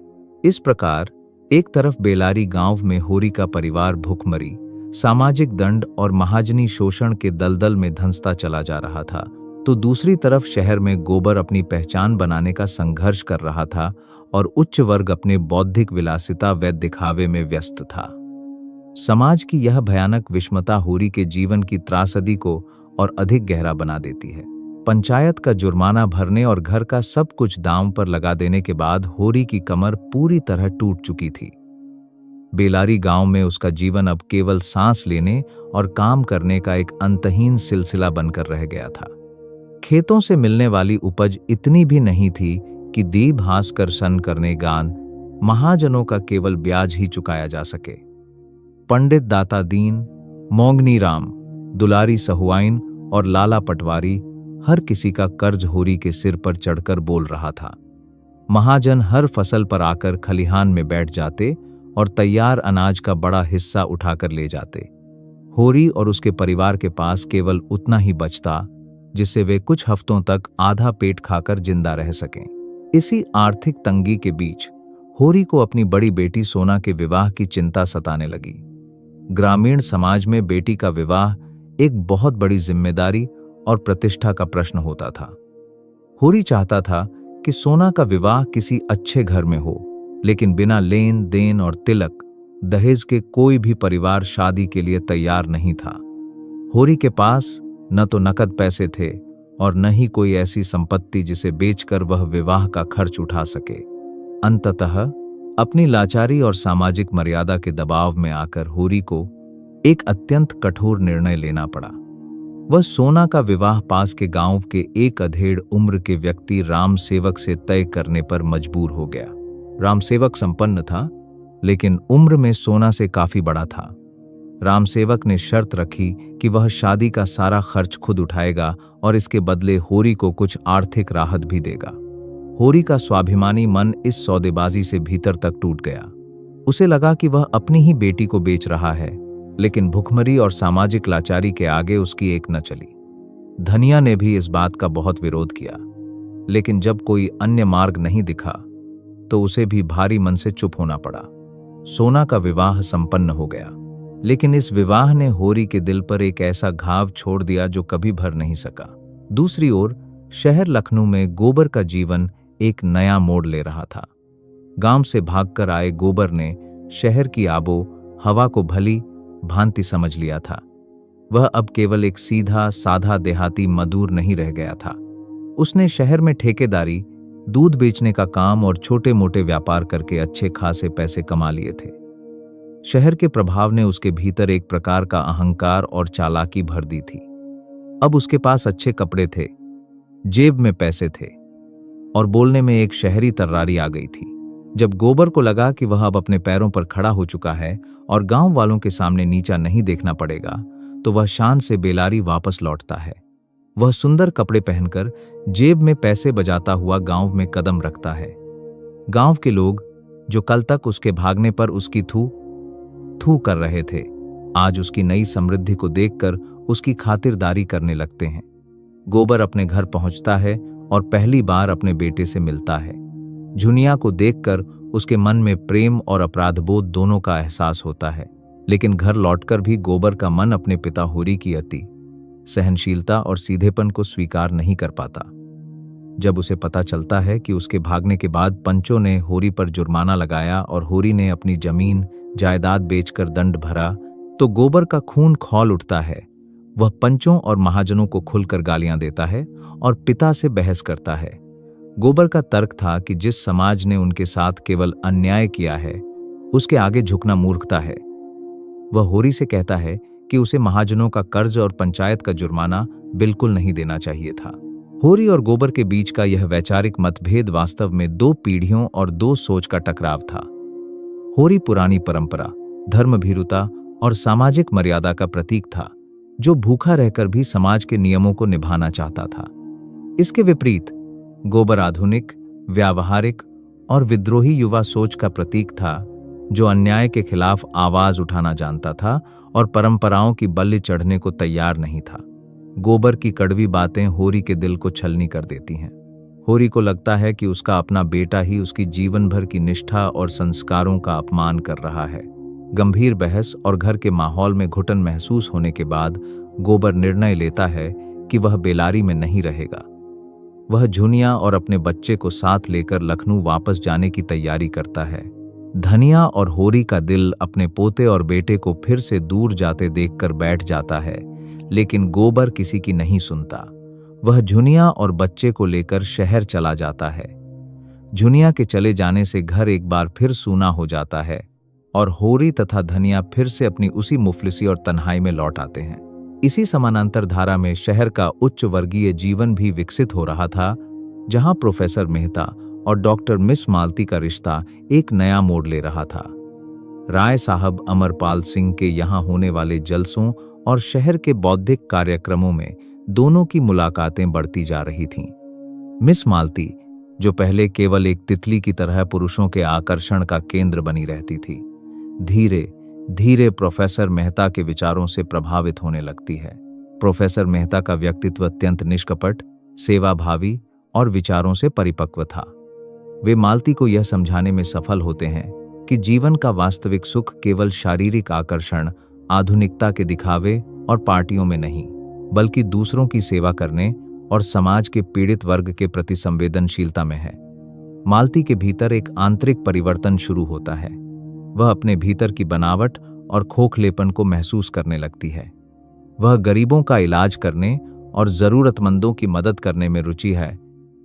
इस प्रकार एक तरफ बेलारी गांव में होरी का परिवार भूखमरी, सामाजिक दंड और महाजनी शोषण के दलदल में धंसता चला जा रहा था, तो दूसरी तरफ शहर में गोबर अपनी पहचान बनाने का संघर्ष कर रहा था और उच्च वर्ग अपने बौद्धिक विलासिता व दिखावे में व्यस्त था। समाज की यह भयानक विषमता होरी के जीवन की त्रासदी को और अधिक गहरा बना देती है। पंचायत का जुर्माना भरने और घर का सब कुछ दांव पर लगा देने के बाद होरी की कमर पूरी तरह टूट चुकी थी। बेलारी गांव में उसका जीवन अब केवल सांस लेने और काम करने का एक अंतहीन सिलसिला बनकर रह गया था। खेतों से मिलने वाली उपज इतनी भी नहीं थी कि दीप हास कर सन करने गान महाजनों का केवल ब्याज ही चुकाया जा सके। पंडित दाता दीन, मोंगनी राम, दुलारी सहुआइन और लाला पटवारी, हर किसी का कर्ज होरी के सिर पर चढ़कर बोल रहा था। महाजन हर फसल पर आकर खलिहान में बैठ जाते और तैयार अनाज का बड़ा हिस्सा उठाकर ले जाते। होरी और उसके परिवार के पास केवल उतना ही बचता जिससे वे कुछ हफ्तों तक आधा पेट खाकर जिंदा रह सकें। इसी आर्थिक तंगी के बीच होरी को अपनी बड़ी बेटी सोना के विवाह की चिंता सताने लगी। ग्रामीण समाज में बेटी का विवाह एक बहुत बड़ी जिम्मेदारी और प्रतिष्ठा का प्रश्न होता था। होरी चाहता था कि सोना का विवाह किसी अच्छे घर में हो, लेकिन बिना लेन देन और तिलक, दहेज के कोई भी परिवार शादी के लिए तैयार नहीं था। होरी के पास न तो नकद पैसे थे और न ही कोई ऐसी संपत्ति जिसे बेचकर वह विवाह का खर्च उठा सके। अंततः अपनी लाचारी और सामाजिक मर्यादा के दबाव में आकर होरी को एक अत्यंत कठोर निर्णय लेना पड़ा। वह सोना का विवाह पास के गांव के एक अधेड़ उम्र के व्यक्ति राम सेवक से तय करने पर मजबूर हो गया। राम सेवक संपन्न था, लेकिन उम्र में सोना से काफी बड़ा था। राम सेवक ने शर्त रखी कि वह शादी का सारा खर्च खुद उठाएगा और इसके बदले होरी को कुछ आर्थिक राहत भी देगा। होरी का स्वाभिमानी मन इस सौदेबाजी से भीतर तक टूट गया। उसे लगा कि वह अपनी ही बेटी को बेच रहा है, लेकिन भुखमरी और सामाजिक लाचारी के आगे उसकी एक न चली। धनिया ने भी इस बात का बहुत विरोध किया, लेकिन जब कोई अन्य मार्ग नहीं दिखा तो उसे भी भारी मन से चुप होना पड़ा। सोना का विवाह संपन्न हो गया, लेकिन इस विवाह ने होरी के दिल पर एक ऐसा घाव छोड़ दिया जो कभी भर नहीं सका। दूसरी ओर शहर लखनऊ में गोबर का जीवन एक नया मोड़ ले रहा था। गांव से भागकर आए गोबर ने शहर की आबो हवा को भली भांति समझ लिया था। वह अब केवल एक सीधा साधा देहाती मजदूर नहीं रह गया था। उसने शहर में ठेकेदारी, दूध बेचने का काम और छोटे मोटे व्यापार करके अच्छे खासे पैसे कमा लिए थे। शहर के प्रभाव ने उसके भीतर एक प्रकार का अहंकार और चालाकी भर दी थी। अब उसके पास अच्छे कपड़े थे, जेब में पैसे थे और बोलने में एक शहरी तर्रारी आ गई थी। जब गोबर को लगा कि वह अब अपने पैरों पर खड़ा हो चुका है और गांव वालों के सामने नीचा नहीं देखना पड़ेगा, तो वह शान से बेलारी वापस लौटता है। वह सुंदर कपड़े पहनकर जेब में पैसे बजाता हुआ गांव में कदम रखता है। गांव के लोग, जो कल तक उसके भागने पर उसकी थू थू कर रहे थे, आज उसकी नई समृद्धि को देखकर उसकी खातिरदारी करने लगते हैं। गोबर अपने घर पहुंचता है और पहली बार अपने बेटे से मिलता है। झुनिया को देखकर उसके मन में प्रेम और अपराधबोध दोनों का एहसास होता है, लेकिन घर लौटकर भी गोबर का मन अपने पिता होरी की अति सहनशीलता और सीधेपन को स्वीकार नहीं कर पाता। जब उसे पता चलता है कि उसके भागने के बाद पंचों ने होरी पर जुर्माना लगाया और होरी ने अपनी जमीन जायदाद बेचकर दंड भरा, तो गोबर का खून खौल उठता है। वह पंचों और महाजनों को खुलकर गालियां देता है और पिता से बहस करता है। गोबर का तर्क था कि जिस समाज ने उनके साथ केवल अन्याय किया है, उसके आगे झुकना मूर्खता है। वह होरी से कहता है कि उसे महाजनों का कर्ज और पंचायत का जुर्माना बिल्कुल नहीं देना चाहिए था। होरी और गोबर के बीच का यह वैचारिक मतभेद वास्तव में दो पीढ़ियों और दो सोच का टकराव था। होरी पुरानी परंपरा, धर्मभीरुता और सामाजिक मर्यादा का प्रतीक था, जो भूखा रहकर भी समाज के नियमों को निभाना चाहता था। इसके विपरीत गोबर आधुनिक, व्यावहारिक और विद्रोही युवा सोच का प्रतीक था, जो अन्याय के खिलाफ आवाज उठाना जानता था और परंपराओं की बल्ली चढ़ने को तैयार नहीं था। गोबर की कड़वी बातें होरी के दिल को छलनी कर देती हैं। होरी को लगता है कि उसका अपना बेटा ही उसकी जीवन भर की निष्ठा और संस्कारों का अपमान कर रहा है। गंभीर बहस और घर के माहौल में घुटन महसूस होने के बाद गोबर निर्णय लेता है कि वह बेलारी में नहीं रहेगा। वह झुनिया और अपने बच्चे को साथ लेकर लखनऊ वापस जाने की तैयारी करता है। धनिया और होरी का दिल अपने पोते और बेटे को फिर से दूर जाते देखकर बैठ जाता है, लेकिन गोबर किसी की नहीं सुनता। वह झुनिया और बच्चे को लेकर शहर चला जाता है। झुनिया के चले जाने से घर एक बार फिर सूना हो जाता है और होरी तथा धनिया फिर से अपनी उसी मुफलिसी और तन्हाई में लौट आते हैं। इसी समानांतर धारा में शहर का उच्च वर्गीय जीवन भी विकसित हो रहा था, जहां प्रोफेसर मेहता और डॉक्टर मिस मालती का रिश्ता एक नया मोड़ ले रहा था। राय साहब अमरपाल सिंह के यहाँ होने वाले जलसों और शहर के बौद्धिक कार्यक्रमों में दोनों की मुलाकातें बढ़ती जा रही थीं। मिस मालती, जो पहले केवल एक तितली की तरह पुरुषों के आकर्षण का केंद्र बनी रहती थी, धीरे धीरे प्रोफेसर मेहता के विचारों से प्रभावित होने लगती है। प्रोफेसर मेहता का व्यक्तित्व अत्यंत निष्कपट, सेवाभावी और विचारों से परिपक्व था। वे मालती को यह समझाने में सफल होते हैं कि जीवन का वास्तविक सुख केवल शारीरिक आकर्षण, आधुनिकता के दिखावे और पार्टियों में नहीं, बल्कि दूसरों की सेवा करने और समाज के पीड़ित वर्ग के प्रति संवेदनशीलता में है। मालती के भीतर एक आंतरिक परिवर्तन शुरू होता है। वह अपने भीतर की बनावट और खोखलेपन को महसूस करने लगती है। वह गरीबों का इलाज करने और जरूरतमंदों की मदद करने में रुचि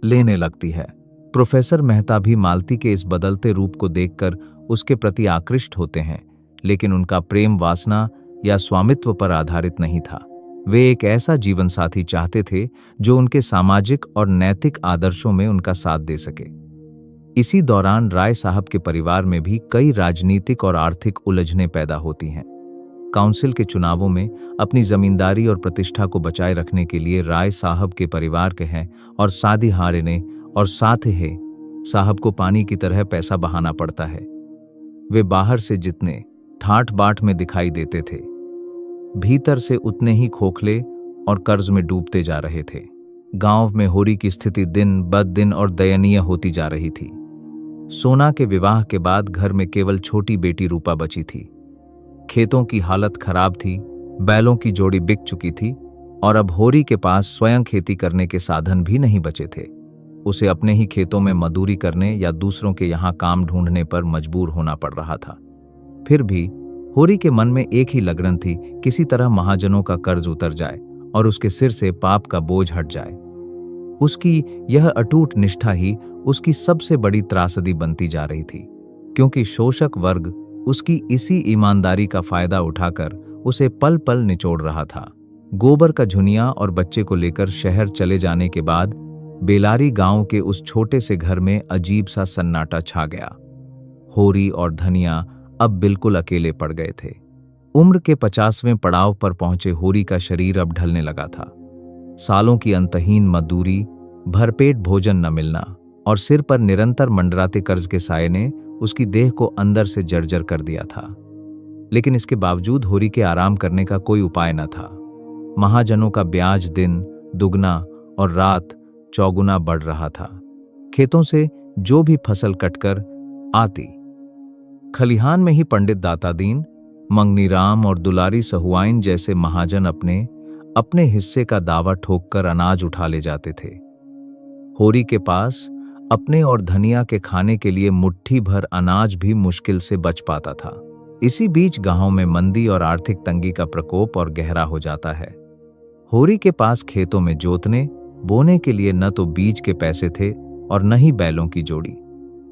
लेने लगती है। प्रोफेसर मेहता भी मालती के इस बदलते रूप को देखकर उसके प्रति आकृष्ट होते हैं, लेकिन उनका प्रेम वासना या स्वामित्व पर आधारित नहीं था। वे एक ऐसा जीवन साथी चाहते थे जो उनके सामाजिक और नैतिक आदर्शों में उनका साथ दे सके। इसी दौरान राय साहब के परिवार में भी कई राजनीतिक और आर्थिक उलझनें पैदा होती हैं। काउंसिल के चुनावों में अपनी जमींदारी और प्रतिष्ठा को बचाए रखने के लिए राय साहब के परिवार के हैं और सादी हारेने और साथ ही साहब को पानी की तरह पैसा बहाना पड़ता है। वे बाहर से जितने ठाठ बाट में दिखाई देते थे, भीतर से उतने ही खोखले और कर्ज में डूबते जा रहे थे। गांव में होरी की स्थिति दिन ब दिन और दयनीय होती जा रही थी। सोना के विवाह के बाद घर में केवल छोटी बेटी रूपा बची थी। खेतों की हालत खराब थी, बैलों की जोड़ी बिक चुकी थी और अब होरी के पास स्वयं खेती करने के साधन भी नहीं बचे थे। उसे अपने ही खेतों में मजदूरी करने या दूसरों के यहाँ काम ढूंढने पर मजबूर होना पड़ रहा था। फिर भी होरी के मन में एक ही लगन थी, किसी तरह महाजनों का कर्ज उतर जाए और उसके सिर से पाप का बोझ हट जाए। उसकी यह अटूट निष्ठा ही उसकी सबसे बड़ी त्रासदी बनती जा रही थी, क्योंकि शोषक वर्ग उसकी इसी ईमानदारी का फायदा उठाकर उसे पल पल निचोड़ रहा था। गोबर का झुनिया और बच्चे को लेकर शहर चले जाने के बाद बेलारी गांव के उस छोटे से घर में अजीब सा सन्नाटा छा गया। होरी और धनिया अब बिल्कुल अकेले पड़ गए थे। उम्र के 50वें पड़ाव पर पहुंचे होरी का शरीर अब ढलने लगा था। सालों की अंतहीन मजदूरी, भरपेट भोजन न मिलना और सिर पर निरंतर मंडराते कर्ज के साये ने उसकी देह को अंदर से जर्जर कर दिया था। लेकिन इसके बावजूद होरी के आराम करने का कोई उपाय न था। महाजनों का ब्याज दिन दुगना और रात चौगुना बढ़ रहा था। खेतों से जो भी फसल कटकर आती, खलिहान में ही पंडित दातादीन, मंगनी राम और दुलारी सहुआइन जैसे महाजन अपने हिस्से का दावा ठोककर अनाज उठा ले जाते थे। होरी के पास अपने और धनिया के खाने के लिए मुट्ठी भर अनाज भी मुश्किल से बच पाता था। इसी बीच गांव में मंदी और आर्थिक तंगी का प्रकोप और गहरा हो जाता है। होरी के पास खेतों में जोतने बोने के लिए न तो बीज के पैसे थे और न ही बैलों की जोड़ी।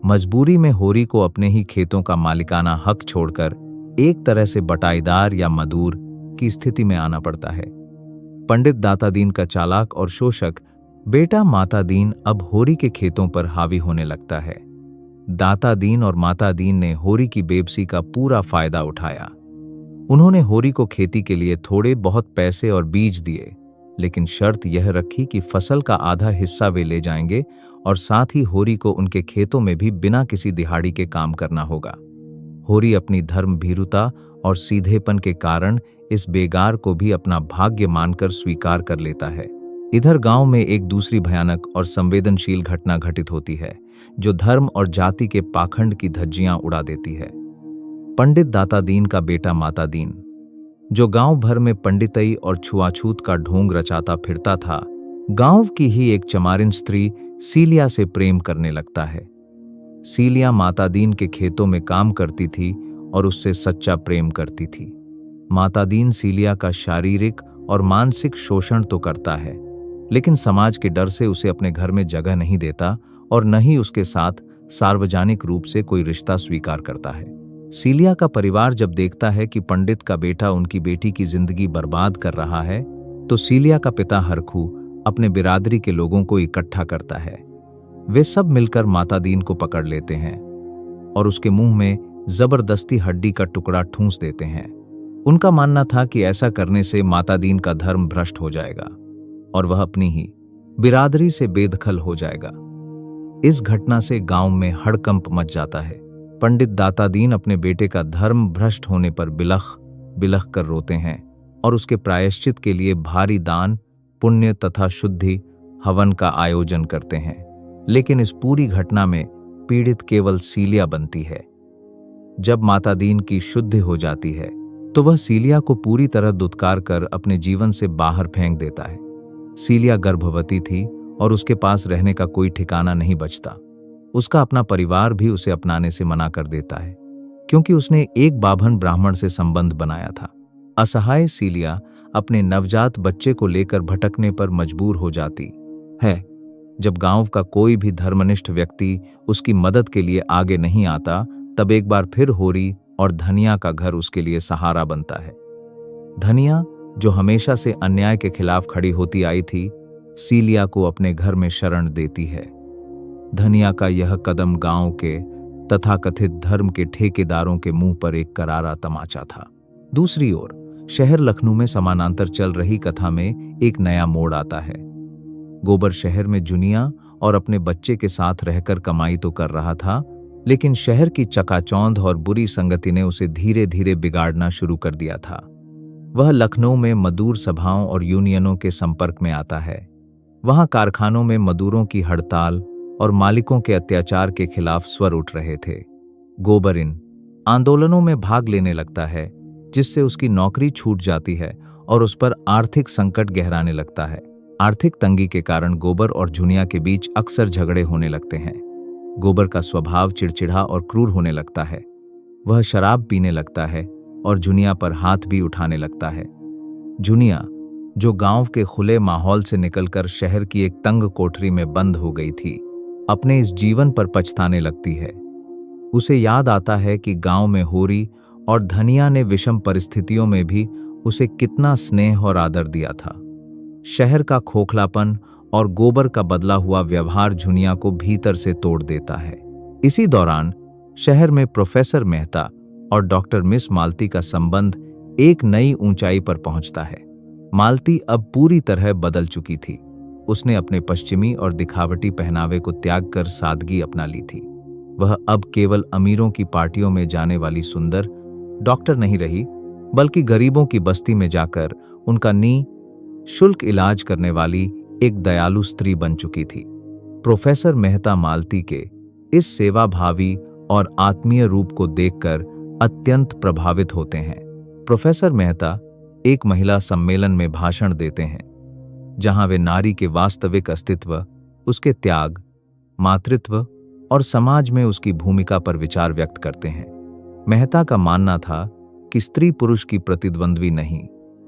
मजबूरी में होरी को अपने ही खेतों का मालिकाना हक छोड़कर एक तरह से बटाईदार या मजदूर की स्थिति में आना पड़ता है। पंडित दातादीन का चालाक और शोषक बेटा मातादीन अब होरी के खेतों पर हावी होने लगता है। दातादीन और मातादीन ने होरी की बेबसी का पूरा फायदा उठाया। उन्होंने होरी को खेती के लिए थोड़े बहुत पैसे और बीज दिए, लेकिन शर्त यह रखी कि फसल का आधा हिस्सा वे ले जाएंगे और साथ ही होरी को उनके खेतों में भी बिना किसी दिहाड़ी के काम करना होगा। होरी अपनी धर्म भीरुता और सीधेपन के कारण इस बेगार को भी अपना भाग्य मानकर स्वीकार कर लेता है। इधर गांव में एक दूसरी भयानक और संवेदनशील घटना घटित होती है, जो धर्म और जाति के पाखंड की धज्जियां उड़ा देती है। पंडित दातादीन का बेटा मातादीन, जो गांव भर में पंडितई और छुआछूत का ढोंग रचाता फिरता था, गांव की ही एक चमारिन स्त्री सीलिया से प्रेम करने लगता है। सीलिया मातादीन के खेतों में काम करती थी और उससे सच्चा प्रेम करती थी। मातादीन सीलिया का शारीरिक और मानसिक शोषण तो करता है, लेकिन समाज के डर से उसे अपने घर में जगह नहीं देता और न ही उसके साथ सार्वजनिक रूप से कोई रिश्ता स्वीकार करता है। सीलिया का परिवार जब देखता है कि पंडित का बेटा उनकी बेटी की जिंदगी बर्बाद कर रहा है, तो सीलिया का पिता हरखू अपने बिरादरी के लोगों को इकट्ठा करता है। वे सब मिलकर मातादीन को पकड़ लेते हैं और उसके मुंह में जबरदस्ती हड्डी का टुकड़ा ठूंस देते हैं। उनका मानना था कि ऐसा करने से मातादीन का धर्म भ्रष्ट हो जाएगा और वह अपनी ही बिरादरी से बेदखल हो जाएगा। इस घटना से गांव में हड़कंप मच जाता है। पंडित दातादीन अपने बेटे का धर्म भ्रष्ट होने पर बिलख बिलख कर रोते हैं और उसके प्रायश्चित के लिए भारी दान, पुण्य तथा शुद्धि हवन का आयोजन करते हैं। लेकिन इस पूरी घटना में पीड़ित केवल सीलिया बनती है। जब मातादीन की शुद्धि हो जाती है, तो वह सीलिया को पूरी तरह दुत्कार कर अपने जीवन से बाहर फेंक देता है। सीलिया गर्भवती थी और उसके पास रहने का कोई ठिकाना नहीं बचता। उसका अपना परिवार भी उसे अपनाने से मना कर देता है, क्योंकि उसने एक बाभन ब्राह्मण से संबंध बनाया था। असहाय सीलिया अपने नवजात बच्चे को लेकर भटकने पर मजबूर हो जाती है। जब गांव का कोई भी धर्मनिष्ठ व्यक्ति उसकी मदद के लिए आगे नहीं आता, तब एक बार फिर होरी और धनिया का घर उसके लिए सहारा बनता है। धनिया, जो हमेशा से अन्याय के खिलाफ खड़ी होती आई थी, सीलिया को अपने घर में शरण देती है। धनिया का यह कदम गांव के तथाकथित धर्म के ठेकेदारों के मुंह पर एक करारा तमाचा था। दूसरी ओर शहर लखनऊ में समानांतर चल रही कथा में एक नया मोड़ आता है। गोबर शहर में जुनिया और अपने बच्चे के साथ रहकर कमाई तो कर रहा था, लेकिन शहर की चकाचौंध और बुरी संगति ने उसे धीरे धीरे बिगाड़ना शुरू कर दिया था। वह लखनऊ में मजदूर सभाओं और यूनियनों के संपर्क में आता है। वहां कारखानों में मजदूरों की हड़ताल और मालिकों के अत्याचार के खिलाफ स्वर उठ रहे थे। गोबर इन आंदोलनों में भाग लेने लगता है, जिससे उसकी नौकरी छूट जाती है और उस पर आर्थिक संकट गहराने लगता है। आर्थिक तंगी के कारण गोबर और जुनिया के बीच अक्सर झगड़े होने लगते हैं। गोबर का स्वभाव चिड़चिड़ा और क्रूर होने लगता है। वह शराब पीने लगता है और जुनिया पर हाथ भी उठाने लगता है। जुनिया, जो गांव के खुले माहौल से निकलकर शहर की एक तंग कोठरी में बंद हो गई थी, अपने इस जीवन पर पछताने लगती है। उसे याद आता है कि गांव में होरी और धनिया ने विषम परिस्थितियों में भी उसे कितना स्नेह और आदर दिया था। शहर का खोखलापन और गोबर का बदला हुआ व्यवहार जुनिया को भीतर से तोड़ देता है। इसी दौरान शहर में प्रोफेसर मेहता और डॉक्टर मिस मालती का संबंध एक नई ऊंचाई पर पहुंचता है। मालती अब पूरी तरह बदल चुकी थी। उसने अपने पश्चिमी और दिखावटी पहनावे को त्याग कर सादगी अपना ली थी। वह अब केवल अमीरों की पार्टियों में जाने वाली सुंदर डॉक्टर नहीं रही, बल्कि गरीबों की बस्ती में जाकर उनका निःशुल्क इलाज करने वाली एक दयालु स्त्री बन चुकी थी। प्रोफेसर मेहता मालती के इस सेवाभावी और आत्मीय रूप को देखकर अत्यंत प्रभावित होते हैं। प्रोफेसर मेहता एक महिला सम्मेलन में भाषण देते हैं, जहां वे नारी के वास्तविक अस्तित्व, उसके त्याग, मातृत्व और समाज में उसकी भूमिका पर विचार व्यक्त करते हैं। मेहता का मानना था कि स्त्री पुरुष की प्रतिद्वंद्वी नहीं,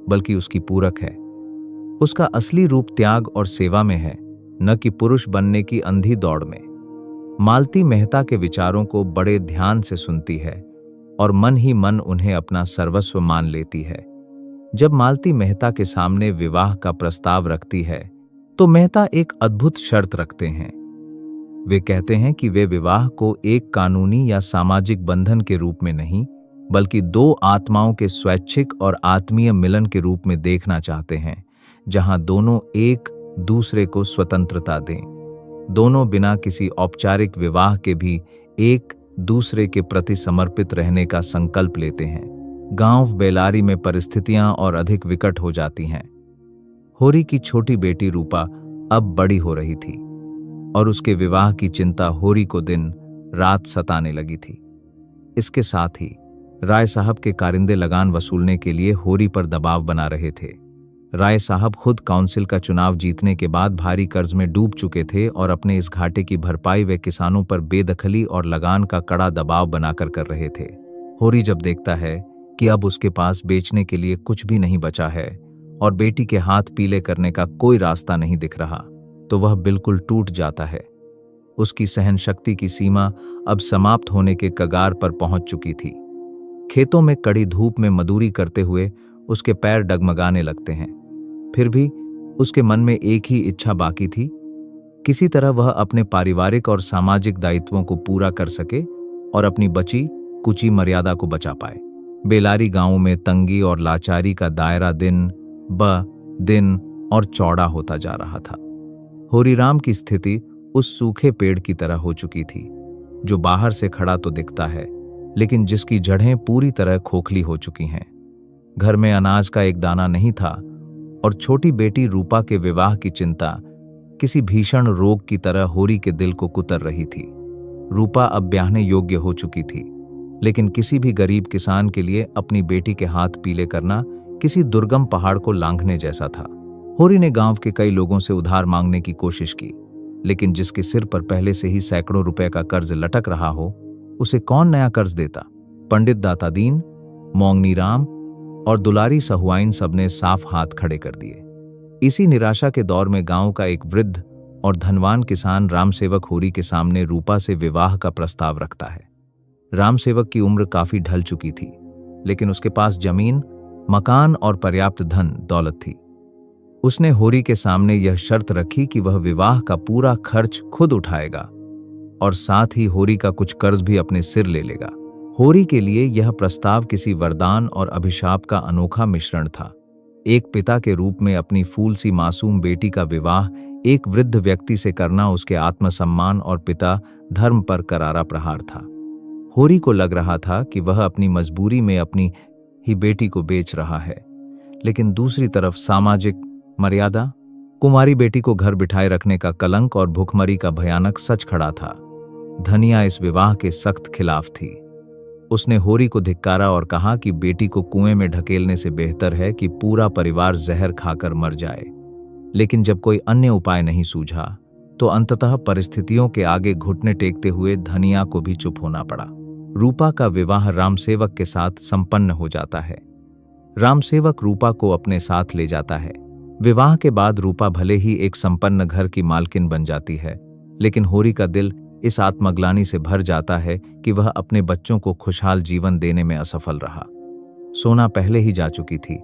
बल्कि उसकी पूरक है। उसका असली रूप त्याग और सेवा में है, न कि पुरुष बनने की अंधी दौड़ में। मालती मेहता के विचारों को बड़े ध्यान से सुनती है और मन ही मन उन्हें अपना सर्वस्व मान लेती है। जब मालती मेहता के सामने विवाह का प्रस्ताव रखती है, तो मेहता एक अद्भुत शर्त रखते हैं। वे कहते हैं कि वे विवाह को एक कानूनी या सामाजिक बंधन के रूप में नहीं, बल्कि दो आत्माओं के स्वैच्छिक और आत्मीय मिलन के रूप में देखना चाहते हैं, जहां दोनों एक दूसरे को स्वतंत्रता दें। दोनों बिना किसी औपचारिक विवाह के भी एक दूसरे के प्रति समर्पित रहने का संकल्प लेते हैं। गांव बेलारी में परिस्थितियां और अधिक विकट हो जाती हैं। होरी की छोटी बेटी रूपा अब बड़ी हो रही थी और उसके विवाह की चिंता होरी को दिन रात सताने लगी थी। इसके साथ ही राय साहब के कारिंदे लगान वसूलने के लिए होरी पर दबाव बना रहे थे। राय साहब खुद काउंसिल का चुनाव जीतने के बाद भारी कर्ज में डूब चुके थे और अपने इस घाटे की भरपाई वे किसानों पर बेदखली और लगान का कड़ा दबाव बनाकर कर रहे थे। होरी जब देखता है कि अब उसके पास बेचने के लिए कुछ भी नहीं बचा है और बेटी के हाथ पीले करने का कोई रास्ता नहीं दिख रहा, तो वह बिल्कुल टूट जाता है। उसकी सहन शक्ति की सीमा अब समाप्त होने के कगार पर पहुंच चुकी थी। खेतों में कड़ी धूप में मजदूरी करते हुए उसके पैर डगमगाने लगते हैं। फिर भी उसके मन में एक ही इच्छा बाकी थी, किसी तरह वह अपने पारिवारिक और सामाजिक दायित्वों को पूरा कर सके और अपनी बची कुची मर्यादा को बचा पाए। बेलारी गांव में तंगी और लाचारी का दायरा दिन ब दिन और चौड़ा होता जा रहा था। होरीराम की स्थिति उस सूखे पेड़ की तरह हो चुकी थी, जो बाहर से खड़ा तो दिखता है, लेकिन जिसकी जड़ें पूरी तरह खोखली हो चुकी हैं। घर में अनाज का एक दाना नहीं था और छोटी बेटी रूपा के विवाह की चिंता किसी भीषण रोग की तरह होरी के दिल को कुतर रही थी। रूपा अब ब्याहने योग्य हो चुकी थी, लेकिन किसी भी गरीब किसान के लिए अपनी बेटी के हाथ पीले करना किसी दुर्गम पहाड़ को लांघने जैसा था। होरी ने गांव के कई लोगों से उधार मांगने की कोशिश की, लेकिन जिसके सिर पर पहले से ही सैकड़ों रुपए का कर्ज लटक रहा हो, उसे कौन नया कर्ज देता। पंडित दाता दीन, मोंगनी राम और दुलारी सहुआइन सबने साफ हाथ खड़े कर दिए। इसी निराशा के दौर में गांव का एक वृद्ध और धनवान किसान रामसेवक होरी के सामने रूपा से विवाह का प्रस्ताव रखता है। रामसेवक की उम्र काफी ढल चुकी थी, लेकिन उसके पास जमीन, मकान और पर्याप्त धन दौलत थी। उसने होरी के सामने यह शर्त रखी कि वह विवाह का पूरा खर्च खुद उठाएगा और साथ ही होरी का कुछ कर्ज भी अपने सिर ले लेगा। होरी के लिए यह प्रस्ताव किसी वरदान और अभिशाप का अनोखा मिश्रण था। एक पिता के रूप में अपनी फूल सी मासूम बेटी का विवाह एक वृद्ध व्यक्ति से करना उसके आत्मसम्मान और पिता धर्म पर करारा प्रहार था। होरी को लग रहा था कि वह अपनी मजबूरी में अपनी ही बेटी को बेच रहा है, लेकिन दूसरी तरफ सामाजिक मर्यादा, कुमारी बेटी को घर बिठाए रखने का कलंक और भूखमरी का भयानक सच खड़ा था। धनिया इस विवाह के सख्त खिलाफ थी। उसने होरी को धिक्कारा और कहा कि बेटी को कुएं में ढकेलने से बेहतर है कि पूरा परिवार जहर खाकर मर जाए। लेकिन जब कोई अन्य उपाय नहीं सूझा, तो अंततः परिस्थितियों के आगे घुटने टेकते हुए धनिया को भी चुप होना पड़ा। रूपा का विवाह रामसेवक के साथ संपन्न हो जाता है। रामसेवक रूपा को अपने साथ ले जाता है। विवाह के बाद रूपा भले ही एक संपन्न घर की मालकिन बन जाती है, लेकिन होरी का दिल इस आत्मग्लानि से भर जाता है कि वह अपने बच्चों को खुशहाल जीवन देने में असफल रहा। सोना पहले ही जा चुकी थी,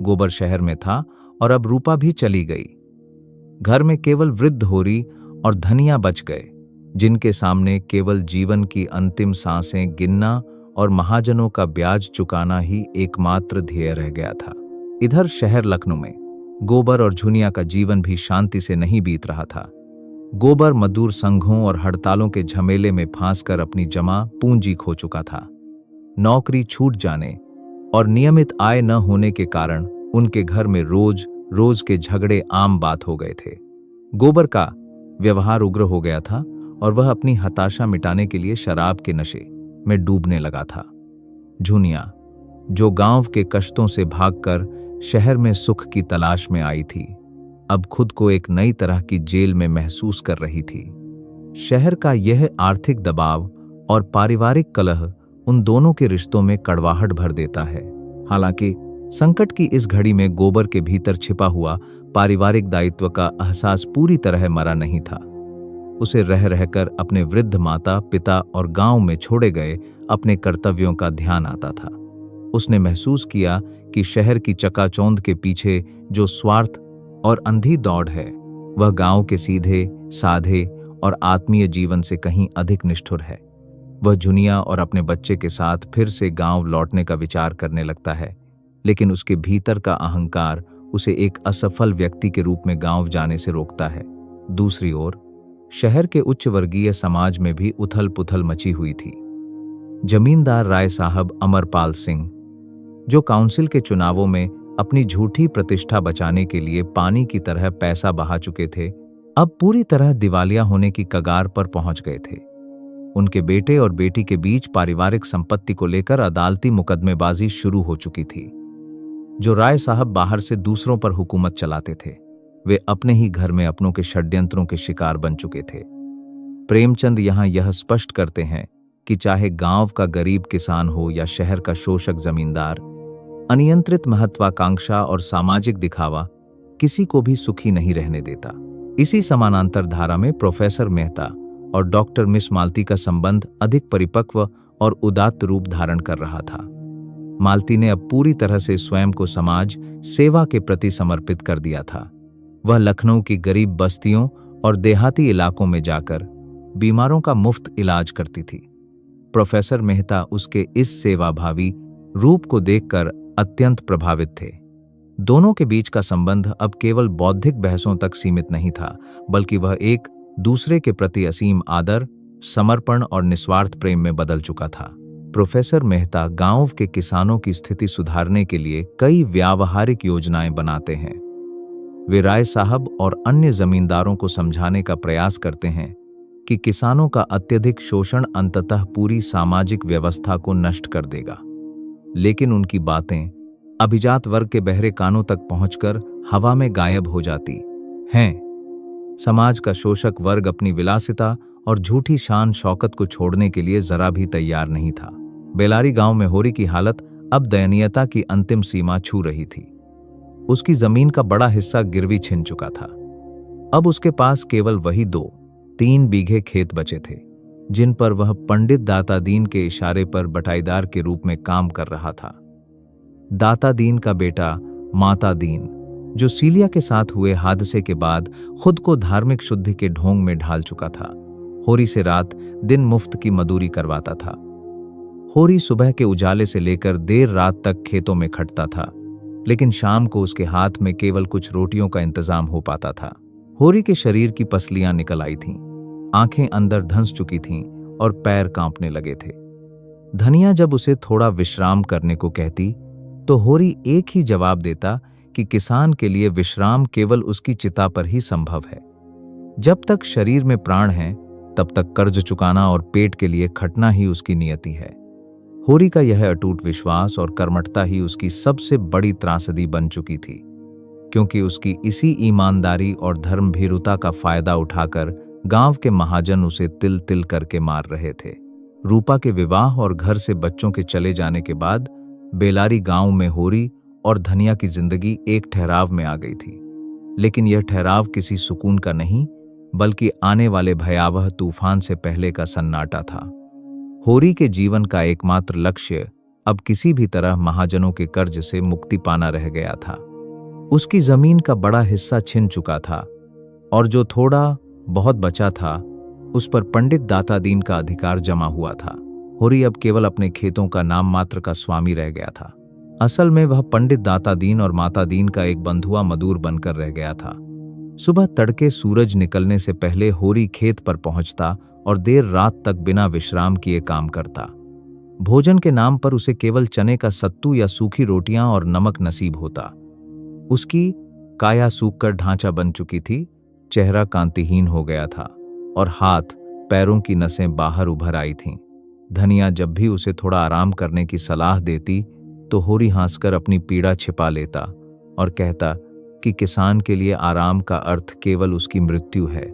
गोबर शहर में था और अब रूपा भी चली गई। घर में केवल वृद्ध होरी और धनिया बच गए। जिनके सामने केवल जीवन की अंतिम सांसें गिनना और महाजनों का ब्याज चुकाना ही एकमात्र ध्येय रह गया था। इधर शहर लखनऊ में गोबर और झुनिया का जीवन भी शांति से नहीं बीत रहा था। गोबर मजदूर संघों और हड़तालों के झमेले में फांसकर अपनी जमा पूंजी खो चुका था। नौकरी छूट जाने और नियमित आय न होने के कारण उनके घर में रोज रोज के झगड़े आम बात हो गए थे। गोबर का व्यवहार उग्र हो गया था और वह अपनी हताशा मिटाने के लिए शराब के नशे में डूबने लगा था। झुनिया, जो गांव के कष्टों से भागकर शहर में सुख की तलाश में आई थी, अब खुद को एक नई तरह की जेल में महसूस कर रही थी। शहर का यह आर्थिक दबाव और पारिवारिक कलह उन दोनों के रिश्तों में कड़वाहट भर देता है। हालांकि संकट की इस घड़ी में गोबर के भीतर छिपा हुआ पारिवारिक दायित्व का एहसास पूरी तरह मरा नहीं था। उसे रह रहकर अपने वृद्ध माता पिता और गांव में छोड़े गए अपने कर्तव्यों का ध्यान आता था। उसने महसूस किया कि शहर की चकाचौंध के पीछे जो स्वार्थ और अंधी दौड़ है, वह गांव के सीधे साधे और आत्मीय जीवन से कहीं अधिक निष्ठुर है। वह झुनिया और अपने बच्चे के साथ फिर से गांव लौटने का विचार करने लगता है, लेकिन उसके भीतर का अहंकार उसे एक असफल व्यक्ति के रूप में गांव जाने से रोकता है। दूसरी ओर शहर के उच्च वर्गीय समाज में भी उथल पुथल मची हुई थी। जमींदार राय साहब अमरपाल सिंह, जो काउंसिल के चुनावों में अपनी झूठी प्रतिष्ठा बचाने के लिए पानी की तरह पैसा बहा चुके थे, अब पूरी तरह दिवालिया होने की कगार पर पहुंच गए थे। उनके बेटे और बेटी के बीच पारिवारिक संपत्ति को लेकर अदालती मुकदमेबाजी शुरू हो चुकी थी। जो राय साहब बाहर से दूसरों पर हुकूमत चलाते थे, वे अपने ही घर में अपनों के षड्यंत्रों के शिकार बन चुके थे। प्रेमचंद यहां यह स्पष्ट करते हैं कि चाहे गांव का गरीब किसान हो या शहर का शोषक जमींदार, अनियंत्रित महत्वाकांक्षा और सामाजिक दिखावा किसी को भी सुखी नहीं रहने देता। इसी समानांतर धारा में प्रोफेसर मेहता और डॉक्टर मिस मालती का संबंध अधिक परिपक्व और उदात्त रूप धारण कर रहा था। मालती ने अब पूरी तरह से स्वयं को समाज सेवा के प्रति समर्पित कर दिया था। वह लखनऊ की गरीब बस्तियों और देहाती इलाकों में जाकर बीमारों का मुफ्त इलाज करती थी। प्रोफेसर मेहता उसके इस सेवाभावी रूप को देखकर अत्यंत प्रभावित थे। दोनों के बीच का संबंध अब केवल बौद्धिक बहसों तक सीमित नहीं था, बल्कि वह एक दूसरे के प्रति असीम आदर, समर्पण और निस्वार्थ प्रेम में बदल चुका था। प्रोफेसर मेहता गांव के किसानों की स्थिति सुधारने के लिए कई व्यावहारिक योजनाएं बनाते हैं। वे राय साहब और अन्य जमींदारों को समझाने का प्रयास करते हैं कि किसानों का अत्यधिक शोषण अंततः पूरी सामाजिक व्यवस्था को नष्ट कर देगा। लेकिन उनकी बातें अभिजात वर्ग के बहरे कानों तक पहुंचकर हवा में गायब हो जाती हैं। समाज का शोषक वर्ग अपनी विलासिता और झूठी शान शौकत को छोड़ने के लिए जरा भी तैयार नहीं था। बेलारी गांव में होरी की हालत अब दयनीयता की अंतिम सीमा छू रही थी। उसकी जमीन का बड़ा हिस्सा गिरवी छिन चुका था। अब उसके पास केवल वही 2-3 बीघे खेत बचे थे, जिन पर वह पंडित दाता दीन के इशारे पर बटाईदार के रूप में काम कर रहा था। दाता दीन का बेटा माता दीन, जो सीलिया के साथ हुए हादसे के बाद खुद को धार्मिक शुद्धि के ढोंग में ढाल चुका था, होरी से रात दिन मुफ्त की मजदूरी करवाता था। होरी सुबह के उजाले से लेकर देर रात तक खेतों में खटता था, लेकिन शाम को उसके हाथ में केवल कुछ रोटियों का इंतजाम हो पाता था। होरी के शरीर की पसलियां निकल आई थीं, आंखें अंदर धंस चुकी थीं और पैर कांपने लगे थे। धनिया जब उसे थोड़ा विश्राम करने को कहती, तो होरी एक ही जवाब देता कि किसान के लिए विश्राम केवल उसकी चिता पर ही संभव है। जब तक शरीर में प्राण है, तब तक कर्ज चुकाना और पेट के लिए खटना ही उसकी नियति है। होरी का यह अटूट विश्वास और कर्मठता ही उसकी सबसे बड़ी त्रासदी बन चुकी थी, क्योंकि उसकी इसी ईमानदारी और धर्मभीरुता का फायदा उठाकर गांव के महाजन उसे तिल तिल करके मार रहे थे। रूपा के विवाह और घर से बच्चों के चले जाने के बाद बेलारी गांव में होरी और धनिया की जिंदगी एक ठहराव में आ गई थी। लेकिन यह ठहराव किसी सुकून का नहीं, बल्कि आने वाले भयावह तूफान से पहले का सन्नाटा था। होरी के जीवन का एकमात्र लक्ष्य अब किसी भी तरह महाजनों के कर्ज से मुक्ति पाना रह गया था। उसकी जमीन का बड़ा हिस्सा छिन चुका था और जो थोड़ा बहुत बचा था उस पर पंडित दाता दीन का अधिकार जमा हुआ था। होरी अब केवल अपने खेतों का नाम मात्र का स्वामी रह गया था। असल में वह पंडित दाता दीन और माता दीन का एक बंधुआ मजदूर बनकर रह गया था। सुबह तड़के सूरज निकलने से पहले होरी खेत पर पहुंचता और देर रात तक बिना विश्राम किए काम करता। भोजन के नाम पर उसे केवल चने का सत्तू या सूखी रोटियां और नमक नसीब होता। उसकी काया सूखकर ढांचा बन चुकी थी, चेहरा कांतिहीन हो गया था और हाथ पैरों की नसें बाहर उभर आई थीं। धनिया जब भी उसे थोड़ा आराम करने की सलाह देती तो होरी हंसकर अपनी पीड़ा छिपा लेता और कहता कि किसान के लिए आराम का अर्थ केवल उसकी मृत्यु है।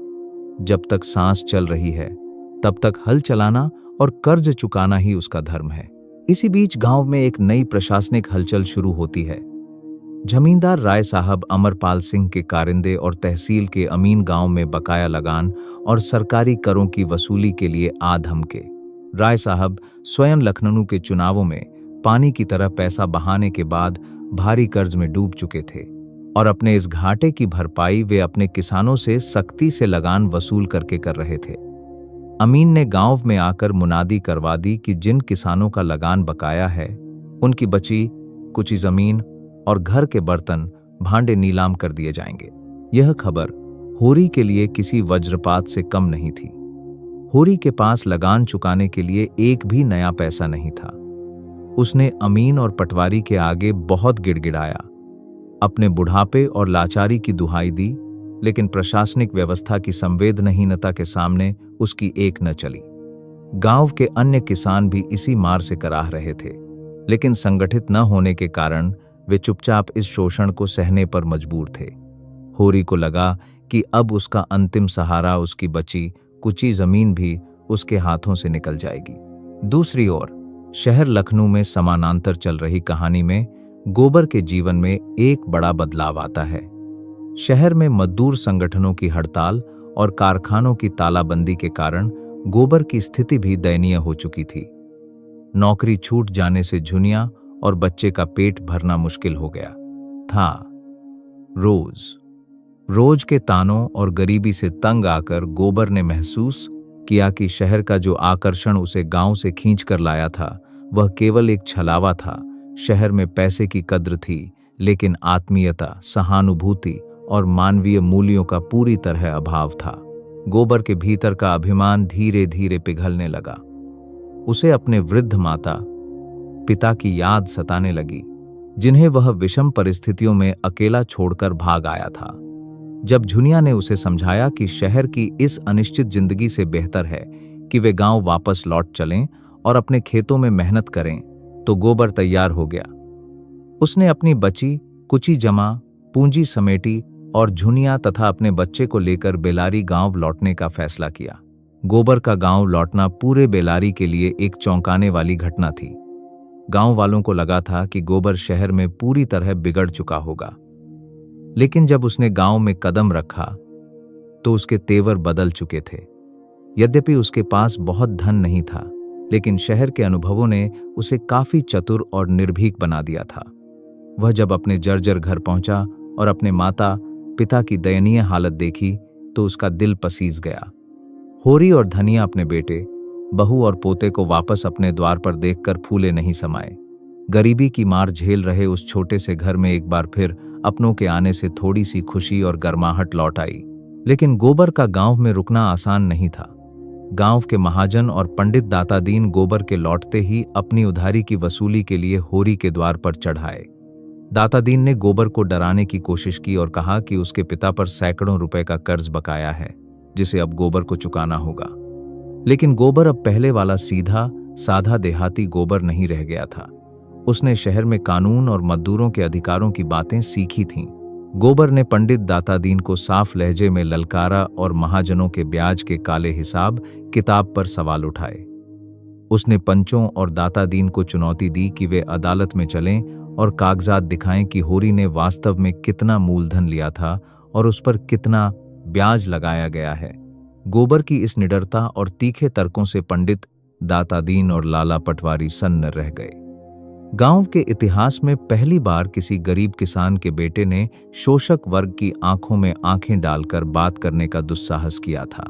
जब तक सांस चल रही है तब तक हल चलाना और कर्ज चुकाना ही उसका धर्म है। इसी बीच गांव में एक नई प्रशासनिक हलचल शुरू होती है। जमींदार राय साहब अमरपाल सिंह के कारिंदे और तहसील के अमीन गांव में बकाया लगान और सरकारी करों की वसूली के लिए आ धमके। राय साहब स्वयं लखनऊ के चुनावों में पानी की तरह पैसा बहाने के बाद भारी कर्ज में डूब चुके थे और अपने इस घाटे की भरपाई वे अपने किसानों से सख्ती से लगान वसूल करके कर रहे थे। अमीन ने गांव में आकर मुनादी करवा दी कि जिन किसानों का लगान बकाया है उनकी बची कुछ जमीन और घर के बर्तन भांडे नीलाम कर दिए जाएंगे। यह खबर होरी के लिए किसी वज्रपात से कम नहीं थी। होरी के पास लगान चुकाने के लिए एक भी नया पैसा नहीं था। उसने अमीन और पटवारी के आगे बहुत गिड़गिड़ाया, अपने बुढ़ापे और लाचारी की दुहाई दी, लेकिन प्रशासनिक व्यवस्था की संवेदनहीनता के सामने उसकी एक न चली। गांव के अन्य किसान भी इसी मार से कराह रहे थे, लेकिन संगठित न होने के कारण वे चुपचाप इस शोषण को सहने पर मजबूर थे। होरी को लगा कि अब उसका अंतिम सहारा उसकी बची कुची जमीन भी उसके हाथों से निकल जाएगी। दूसरी ओर शहर लखनऊ में समानांतर चल रही कहानी में गोबर के जीवन में एक बड़ा बदलाव आता है। शहर में मजदूर संगठनों की हड़ताल और कारखानों की तालाबंदी के कारण गोबर की स्थिति भी दयनीय हो चुकी थी। नौकरी छूट जाने से झुनिया और बच्चे का पेट भरना मुश्किल हो गया था। रोज के तानों और गरीबी से तंग आकर गोबर ने महसूस किया कि शहर का जो आकर्षण उसे गांव से खींच कर लाया था वह केवल एक छलावा था। शहर में पैसे की कद्र थी, लेकिन आत्मीयता, सहानुभूति और मानवीय मूल्यों का पूरी तरह अभाव था। गोबर के भीतर का अभिमान धीरे धीरे पिघलने लगा। उसे अपने वृद्ध माता पिता की याद सताने लगी, जिन्हें वह विषम परिस्थितियों में अकेला छोड़कर भाग आया था। जब झुनिया ने उसे समझाया कि शहर की इस अनिश्चित जिंदगी से बेहतर है कि वे गांव वापस लौट चलें और अपने खेतों में मेहनत करें, तो गोबर तैयार हो गया। उसने अपनी बची कुची जमा पूंजी समेटी और झुनिया तथा अपने बच्चे को लेकर बेलारी गांव लौटने का फैसला किया। गोबर का गांव लौटना पूरे बेलारी के लिए एक चौंकाने वाली घटना थी। गांव वालों को लगा था कि गोबर शहर में पूरी तरह बिगड़ चुका होगा, लेकिन जब उसने गांव में कदम रखा तो उसके तेवर बदल चुके थे। यद्यपि उसके पास बहुत धन नहीं था, लेकिन शहर के अनुभवों ने उसे काफी चतुर और निर्भीक बना दिया था। वह जब अपने जर्जर घर पहुंचा और अपने माता पिता की दयनीय हालत देखी तो उसका दिल पसीज गया। होरी और धनिया अपने बेटे, बहू और पोते को वापस अपने द्वार पर देखकर फूले नहीं समाये। गरीबी की मार झेल रहे उस छोटे से घर में एक बार फिर अपनों के आने से थोड़ी सी खुशी और गर्माहट लौट आई। लेकिन गोबर का गांव में रुकना आसान नहीं था। गांव के महाजन और पंडित दाता दीन गोबर के लौटते ही अपनी उधारी की वसूली के लिए होरी के द्वार पर चढ़ाए। दाता दीन ने गोबर को डराने की कोशिश की और कहा कि उसके पिता पर सैकड़ों रुपए का कर्ज बकाया है, जिसे अब गोबर को चुकाना होगा। लेकिन गोबर अब पहले वाला सीधा साधा देहाती गोबर नहीं रह गया था। उसने शहर में कानून और मजदूरों के अधिकारों की बातें सीखी थीं। गोबर ने पंडित दाता दीन को साफ लहजे में ललकारा और महाजनों के ब्याज के काले हिसाब किताब पर सवाल उठाए। उसने पंचों और दाता दीन को चुनौती दी कि वे अदालत में चलें और कागजात दिखाएं कि होरी ने वास्तव में कितना मूलधन लिया था और उस पर कितना ब्याज लगाया गया है। गोबर की इस निडरता और तीखे तर्कों से पंडित दाता दीन और लाला पटवारी सन्न रह गए। गांव के इतिहास में पहली बार किसी गरीब किसान के बेटे ने शोषक वर्ग की आंखों में आंखें डालकर बात करने का दुस्साहस किया था।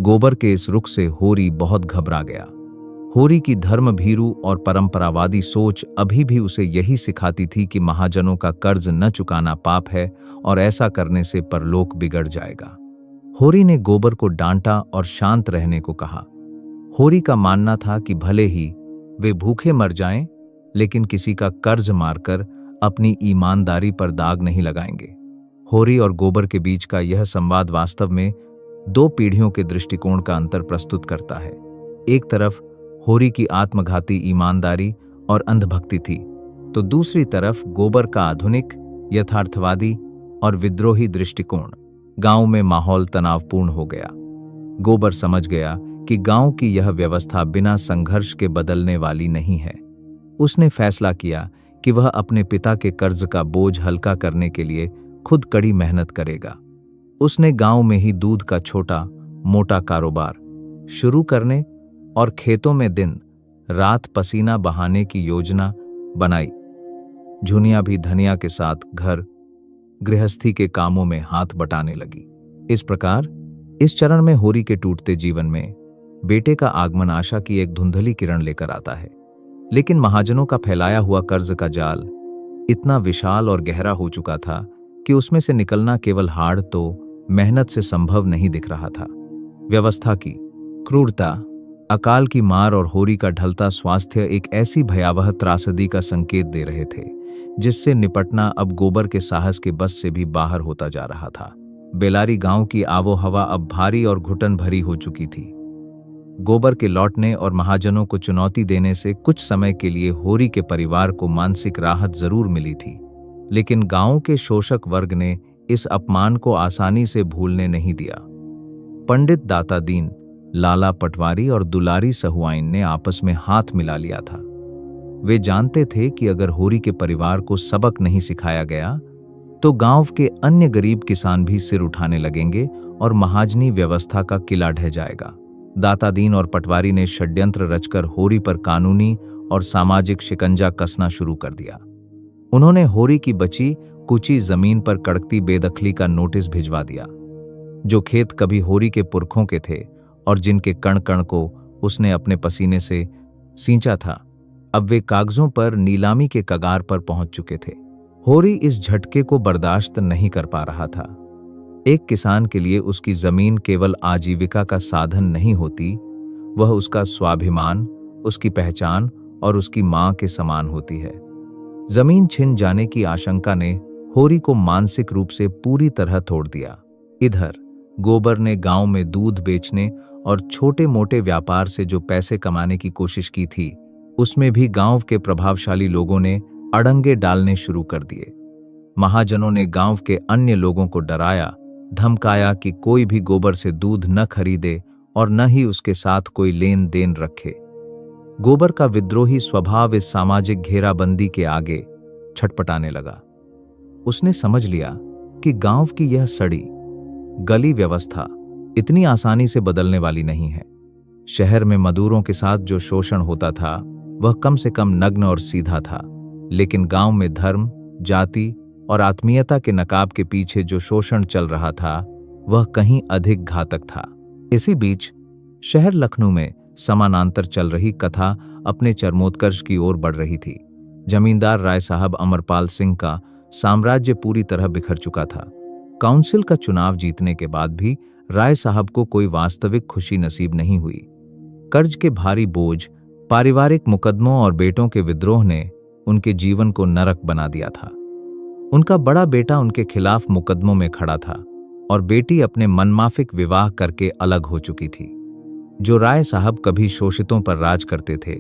गोबर के इस रुख से होरी बहुत घबरा गया। होरी की धर्म भीरू और परंपरावादी सोच अभी भी उसे यही सिखाती थी कि महाजनों का कर्ज न चुकाना पाप है और ऐसा करने से परलोक बिगड़ जाएगा। होरी ने गोबर को डांटा और शांत रहने को कहा। होरी का मानना था कि भले ही वे भूखे मर जाएं, लेकिन किसी का कर्ज मारकर अपनी ईमानदारी पर दाग नहीं लगाएंगे। होरी और गोबर के बीच का यह संवाद वास्तव में दो पीढ़ियों के दृष्टिकोण का अंतर प्रस्तुत करता है। एक तरफ होरी की आत्मघाती ईमानदारी और अंधभक्ति थी, तो दूसरी तरफ गोबर का आधुनिक, यथार्थवादी और विद्रोही दृष्टिकोण। गांव में माहौल तनावपूर्ण हो गया। गोबर समझ गया कि गांव की यह व्यवस्था बिना संघर्ष के बदलने वाली नहीं है। उसने फैसला किया कि वह अपने पिता के कर्ज का बोझ हल्का करने के लिए खुद कड़ी मेहनत करेगा। उसने गांव में ही दूध का छोटा मोटा कारोबार शुरू करने और खेतों में दिन रात पसीना बहाने की योजना बनाई। झुनिया भी धनिया के साथ घर गृहस्थी के कामों में हाथ बटाने लगी। इस प्रकार इस चरण में होरी के टूटते जीवन में बेटे का आगमन आशा की एक धुंधली किरण लेकर आता है। लेकिन महाजनों का फैलाया हुआ कर्ज का जाल इतना विशाल और गहरा हो चुका था कि उसमें से निकलना केवल हाड़ तो मेहनत से संभव नहीं दिख रहा था। व्यवस्था की क्रूरता, अकाल की मार और होरी का ढलता स्वास्थ्य एक ऐसी भयावह त्रासदी का संकेत दे रहे थे जिससे निपटना अब गोबर के साहस के बस से भी बाहर होता जा रहा था। बेलारी गांव की आबो हवा अब भारी और घुटन भरी हो चुकी थी। गोबर के लौटने और महाजनों को चुनौती देने से कुछ समय के लिए होरी के परिवार को मानसिक राहत जरूर मिली थी, लेकिन गांव के शोषक वर्ग ने इस अपमान को आसानी से भूलने नहीं दिया। पंडित दाता दीन, लाला पटवारी और दुलारी सहुआइन ने आपस में हाथ मिला लिया था। वे जानते थे कि अगर होरी के परिवार को सबक नहीं सिखाया गया तो गांव के अन्य गरीब किसान भी सिर उठाने लगेंगे और महाजनी व्यवस्था का किला ढह जाएगा। दाता दीन और पटवारी ने षड्यंत्र रचकर होरी पर कानूनी और सामाजिक शिकंजा कसना शुरू कर दिया। उन्होंने होरी की बची कुची जमीन पर कड़कती बेदखली का नोटिस भिजवा दिया। जो खेत कभी होरी के पुरखों के थे और जिनके कण कण को उसने अपने पसीने से सींचा था, अब वे कागजों पर नीलामी के कगार पर पहुंच चुके थे। होरी इस झटके को बर्दाश्त नहीं कर पा रहा था। एक किसान के लिए उसकी जमीन केवल आजीविका का साधन नहीं होती, वह उसका स्वाभिमान, उसकी पहचान और उसकी मां के समान होती है। जमीन छिन जाने की आशंका ने होरी को मानसिक रूप से पूरी तरह तोड़ दिया। इधर गोबर ने गांव में दूध बेचने और छोटे मोटे व्यापार से जो पैसे कमाने की कोशिश की थी, उसमें भी गांव के प्रभावशाली लोगों ने अड़ंगे डालने शुरू कर दिए। महाजनों ने गांव के अन्य लोगों को डराया, धमकाया कि कोई भी गोबर से दूध न खरीदे और न ही उसके साथ कोई लेन देन रखे। गोबर का विद्रोही स्वभाव इस सामाजिक घेराबंदी के आगे छटपटाने लगा। उसने समझ लिया कि गांव की यह सड़ी गली व्यवस्था इतनी आसानी से बदलने वाली नहीं है। शहर में मजदूरों के साथ जो शोषण होता था वह कम से कम नग्न और सीधा था, लेकिन गांव में धर्म, जाति और आत्मीयता के नकाब के पीछे जो शोषण चल रहा था वह कहीं अधिक घातक था। इसी बीच शहर लखनऊ में समानांतर चल रही कथा अपने चरमोत्कर्ष की ओर बढ़ रही थी। जमींदार राय साहब अमरपाल सिंह का साम्राज्य पूरी तरह बिखर चुका था। काउंसिल का चुनाव जीतने के बाद भी राय साहब को कोई वास्तविक खुशी नसीब नहीं हुई। कर्ज के भारी बोझ, पारिवारिक मुकदमों और बेटों के विद्रोह ने उनके जीवन को नरक बना दिया था। उनका बड़ा बेटा उनके खिलाफ मुकदमों में खड़ा था और बेटी अपने मनमाफिक विवाह करके अलग हो चुकी थी। जो राय साहब कभी शोषितों पर राज करते थे,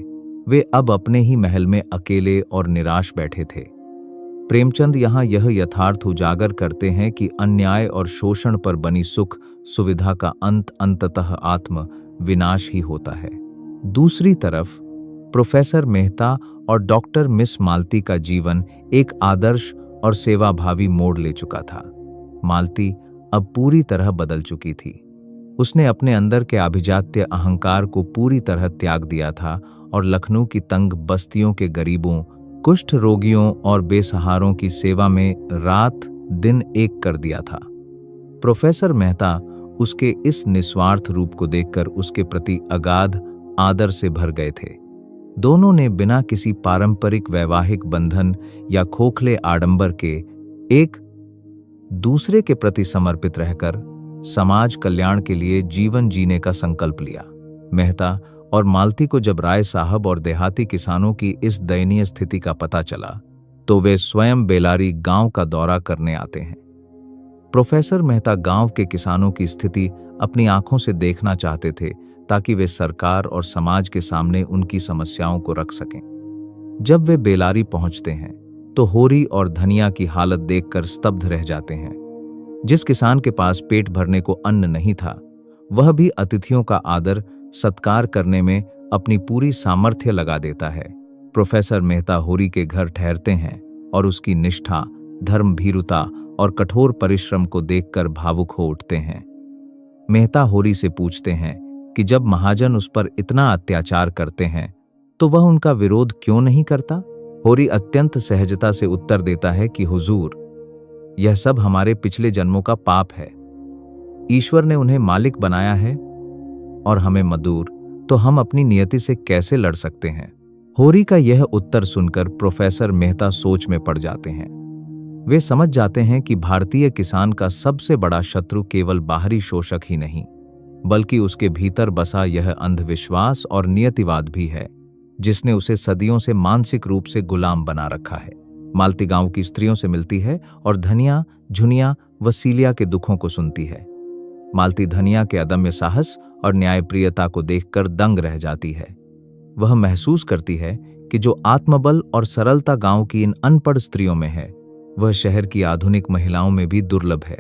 वे अब अपने ही महल में अकेले और निराश बैठे थे। प्रेमचंद यहाँ यह यथार्थ उजागर करते हैं कि अन्याय और शोषण पर बनी सुख सुविधा का अंत अंततः आत्म विनाश ही होता है। दूसरी तरफ प्रोफेसर मेहता और डॉक्टर मिस मालती का जीवन एक आदर्श और सेवाभावी मोड़ ले चुका था। मालती अब पूरी तरह बदल चुकी थी। उसने अपने अंदर के आभिजात्य अहंकार को पूरी तरह त्याग दिया था और लखनऊ की तंग बस्तियों के गरीबों, कुष्ठ रोगियों और बेसहारों की सेवा में रात दिन एक कर दिया था। प्रोफेसर मेहता उसके इस निस्वार्थ रूप को देखकर उसके प्रति अगाध आदर से भर गए थे। दोनों ने बिना किसी पारंपरिक वैवाहिक बंधन या खोखले आडंबर के एक दूसरे के प्रति समर्पित रहकर समाज कल्याण के लिए जीवन जीने का संकल्प लिया। मेहता और मालती को जब राय साहब और देहाती किसानों की इस दयनीय स्थिति का पता चला तो वे स्वयं बेलारी गांव का दौरा करने आते हैं। प्रोफेसर मेहता गांव के किसानों की स्थिति अपनी आंखों से देखना चाहते थे ताकि वे सरकार और समाज के सामने उनकी समस्याओं को रख सकें। जब वे बेलारी पहुंचते हैं तो होरी और धनिया की हालत देखकर स्तब्ध रह जाते हैं। जिस किसान के पास पेट भरने को अन्न नहीं था, वह भी अतिथियों का आदर सत्कार करने में अपनी पूरी सामर्थ्य लगा देता है। प्रोफेसर मेहता होरी के घर ठहरते हैं और उसकी निष्ठा, धर्मभीरुता और कठोर परिश्रम को देखकर भावुक हो उठते हैं। मेहता होरी से पूछते हैं कि जब महाजन उस पर इतना अत्याचार करते हैं तो वह उनका विरोध क्यों नहीं करता। होरी अत्यंत सहजता से उत्तर देता है कि हुजूर, यह सब हमारे पिछले जन्मों का पाप है। ईश्वर ने उन्हें मालिक बनाया है और हमें मजदूर, तो हम अपनी नियति से कैसे लड़ सकते हैं। होरी का यह उत्तर सुनकर प्रोफेसर मेहता सोच में पड़ जाते हैं। वे समझ जाते हैं कि भारतीय किसान का सबसे बड़ा शत्रु केवल बाहरी शोषक ही नहीं, बल्कि उसके भीतर बसा यह अंधविश्वास और नियतिवाद भी है, जिसने उसे सदियों से मानसिक रूप से गुलाम बना रखा है। मालती गांव की स्त्रियों से मिलती है और धनिया, झुनिया व सीलिया के दुखों को सुनती है। मालती धनिया के अदम्य साहस और न्यायप्रियता को देखकर दंग रह जाती है। वह महसूस करती है कि जो आत्मबल और सरलता गांव की इन अनपढ़ स्त्रियों में है, वह शहर की आधुनिक महिलाओं में भी दुर्लभ है।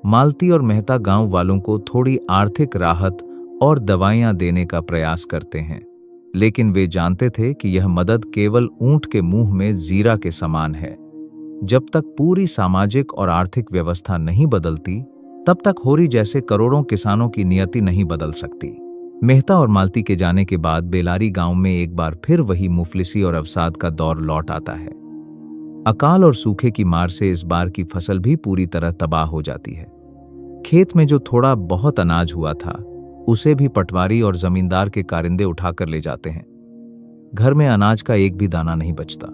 मालती और मेहता गांव वालों को थोड़ी आर्थिक राहत और दवाइयां देने का प्रयास करते हैं, लेकिन वे जानते थे कि यह मदद केवल ऊंट के मुंह में जीरा के समान है। जब तक पूरी सामाजिक और आर्थिक व्यवस्था नहीं बदलती, तब तक होरी जैसे करोड़ों किसानों की नियति नहीं बदल सकती। मेहता और मालती के जाने के बाद बेलारी गांव में एक बार फिर वही मुफलिसी और अवसाद का दौर लौट आता है। अकाल और सूखे की मार से इस बार की फसल भी पूरी तरह तबाह हो जाती है। खेत में जो थोड़ा बहुत अनाज हुआ था, उसे भी पटवारी और जमींदार के कारिंदे उठाकर ले जाते हैं। घर में अनाज का एक भी दाना नहीं बचता।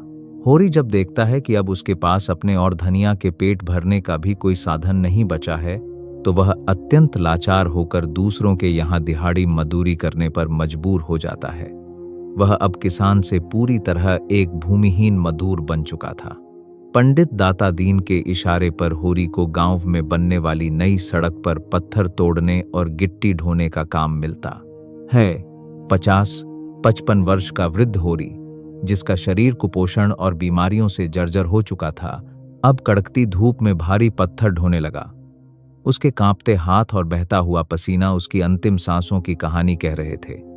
होरी जब देखता है कि अब उसके पास अपने और धनिया के पेट भरने का भी कोई साधन नहीं बचा है, तो वह अत्यंत लाचार होकर दूसरों के यहाँ दिहाड़ी मजदूरी करने पर मजबूर हो जाता है। वह अब किसान से पूरी तरह एक भूमिहीन मजदूर बन चुका था। पंडित दाता दीन के इशारे पर होरी को गांव में बनने वाली नई सड़क पर पत्थर तोड़ने और गिट्टी ढोने का काम मिलता है। 50-55 वर्ष का वृद्ध होरी, जिसका शरीर कुपोषण और बीमारियों से जर्जर हो चुका था, अब कड़कती धूप में भारी पत्थर ढोने लगा। उसके कांपते हाथ और बहता हुआ पसीना उसकी अंतिम सांसों की कहानी कह रहे थे।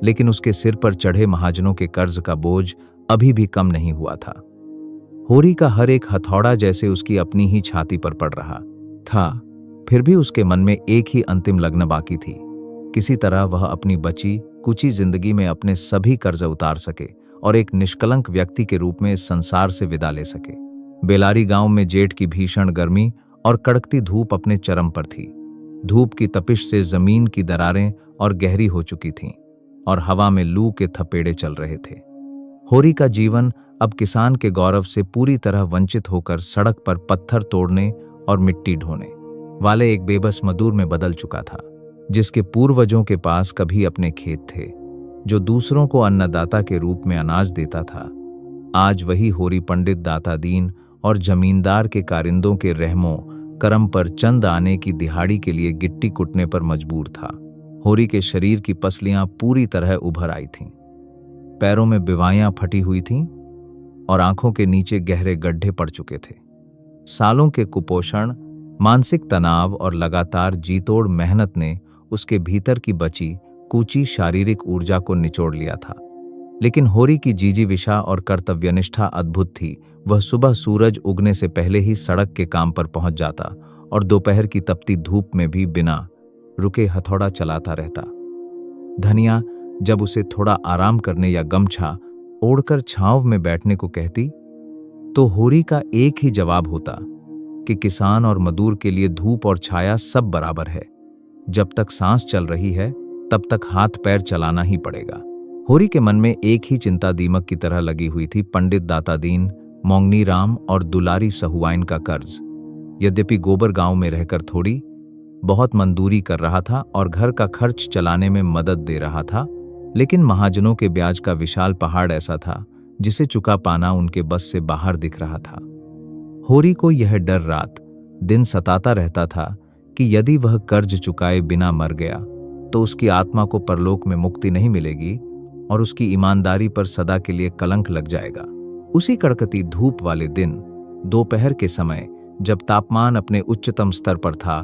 लेकिन उसके सिर पर चढ़े महाजनों के कर्ज का बोझ अभी भी कम नहीं हुआ था। होरी का हर एक हथौड़ा जैसे उसकी अपनी ही छाती पर पड़ रहा था। फिर भी उसके मन में एक ही अंतिम लग्न बाकी थी। किसी तरह वह अपनी बची कुची जिंदगी में अपने सभी कर्ज उतार सके और एक निष्कलंक व्यक्ति के रूप में इस संसार से विदा ले सके। बेलारी गांव में जेठ की भीषण गर्मी और कड़कती धूप अपने चरम पर थी। धूप की तपिश से जमीन की दरारें और गहरी हो चुकी थीं और हवा में लू के थपेड़े चल रहे थे। होरी का जीवन अब किसान के गौरव से पूरी तरह वंचित होकर सड़क पर पत्थर तोड़ने और मिट्टी ढोने वाले एक बेबस मजदूर में बदल चुका था। जिसके पूर्वजों के पास कभी अपने खेत थे, जो दूसरों को अन्नदाता के रूप में अनाज देता था, आज वही होरी पंडित दाता दीन और जमींदार के कारिंदों के रहमों करम पर चंद आने की दिहाड़ी के लिए गिट्टी कुटने पर मजबूर था। होरी के शरीर की पसलियां पूरी तरह उभर आई थीं, पैरों में बिवाइयां फटी हुई थीं और आंखों के नीचे गहरे गड्ढे पड़ चुके थे। सालों के कुपोषण, मानसिक तनाव और लगातार जीतोड़ मेहनत ने उसके भीतर की बची कूची शारीरिक ऊर्जा को निचोड़ लिया था। लेकिन होरी की जीजीविषा और कर्तव्यनिष्ठा अद्भुत थी। वह सुबह सूरज उगने से पहले ही सड़क के काम पर पहुंच जाता और दोपहर की तपती धूप में भी बिना रुके हथौड़ा चलाता रहता। धनिया जब उसे थोड़ा आराम करने या गमछा ओढ़कर छांव में बैठने को कहती, तो होरी का एक ही जवाब होता कि किसान और मजदूर के लिए धूप और छाया सब बराबर है। जब तक सांस चल रही है तब तक हाथ पैर चलाना ही पड़ेगा। होरी के मन में एक ही चिंता दीमक की तरह लगी हुई थी, पंडित दाता दीन, मोंगनी राम और दुलारी सहुआइन का कर्ज। यद्यपि गोबर गांव में रहकर थोड़ी बहुत मजदूरी कर रहा था और घर का खर्च चलाने में मदद दे रहा था, लेकिन महाजनों के ब्याज का विशाल पहाड़ ऐसा था जिसे चुका पाना उनके बस से बाहर दिख रहा था। होरी को यह डर रात दिन सताता रहता था कि यदि वह कर्ज चुकाए बिना मर गया तो उसकी आत्मा को परलोक में मुक्ति नहीं मिलेगी और उसकी ईमानदारी पर सदा के लिए कलंक लग जाएगा। उसी कड़कती धूप वाले दिन दोपहर के समय जब तापमान अपने उच्चतम स्तर पर था,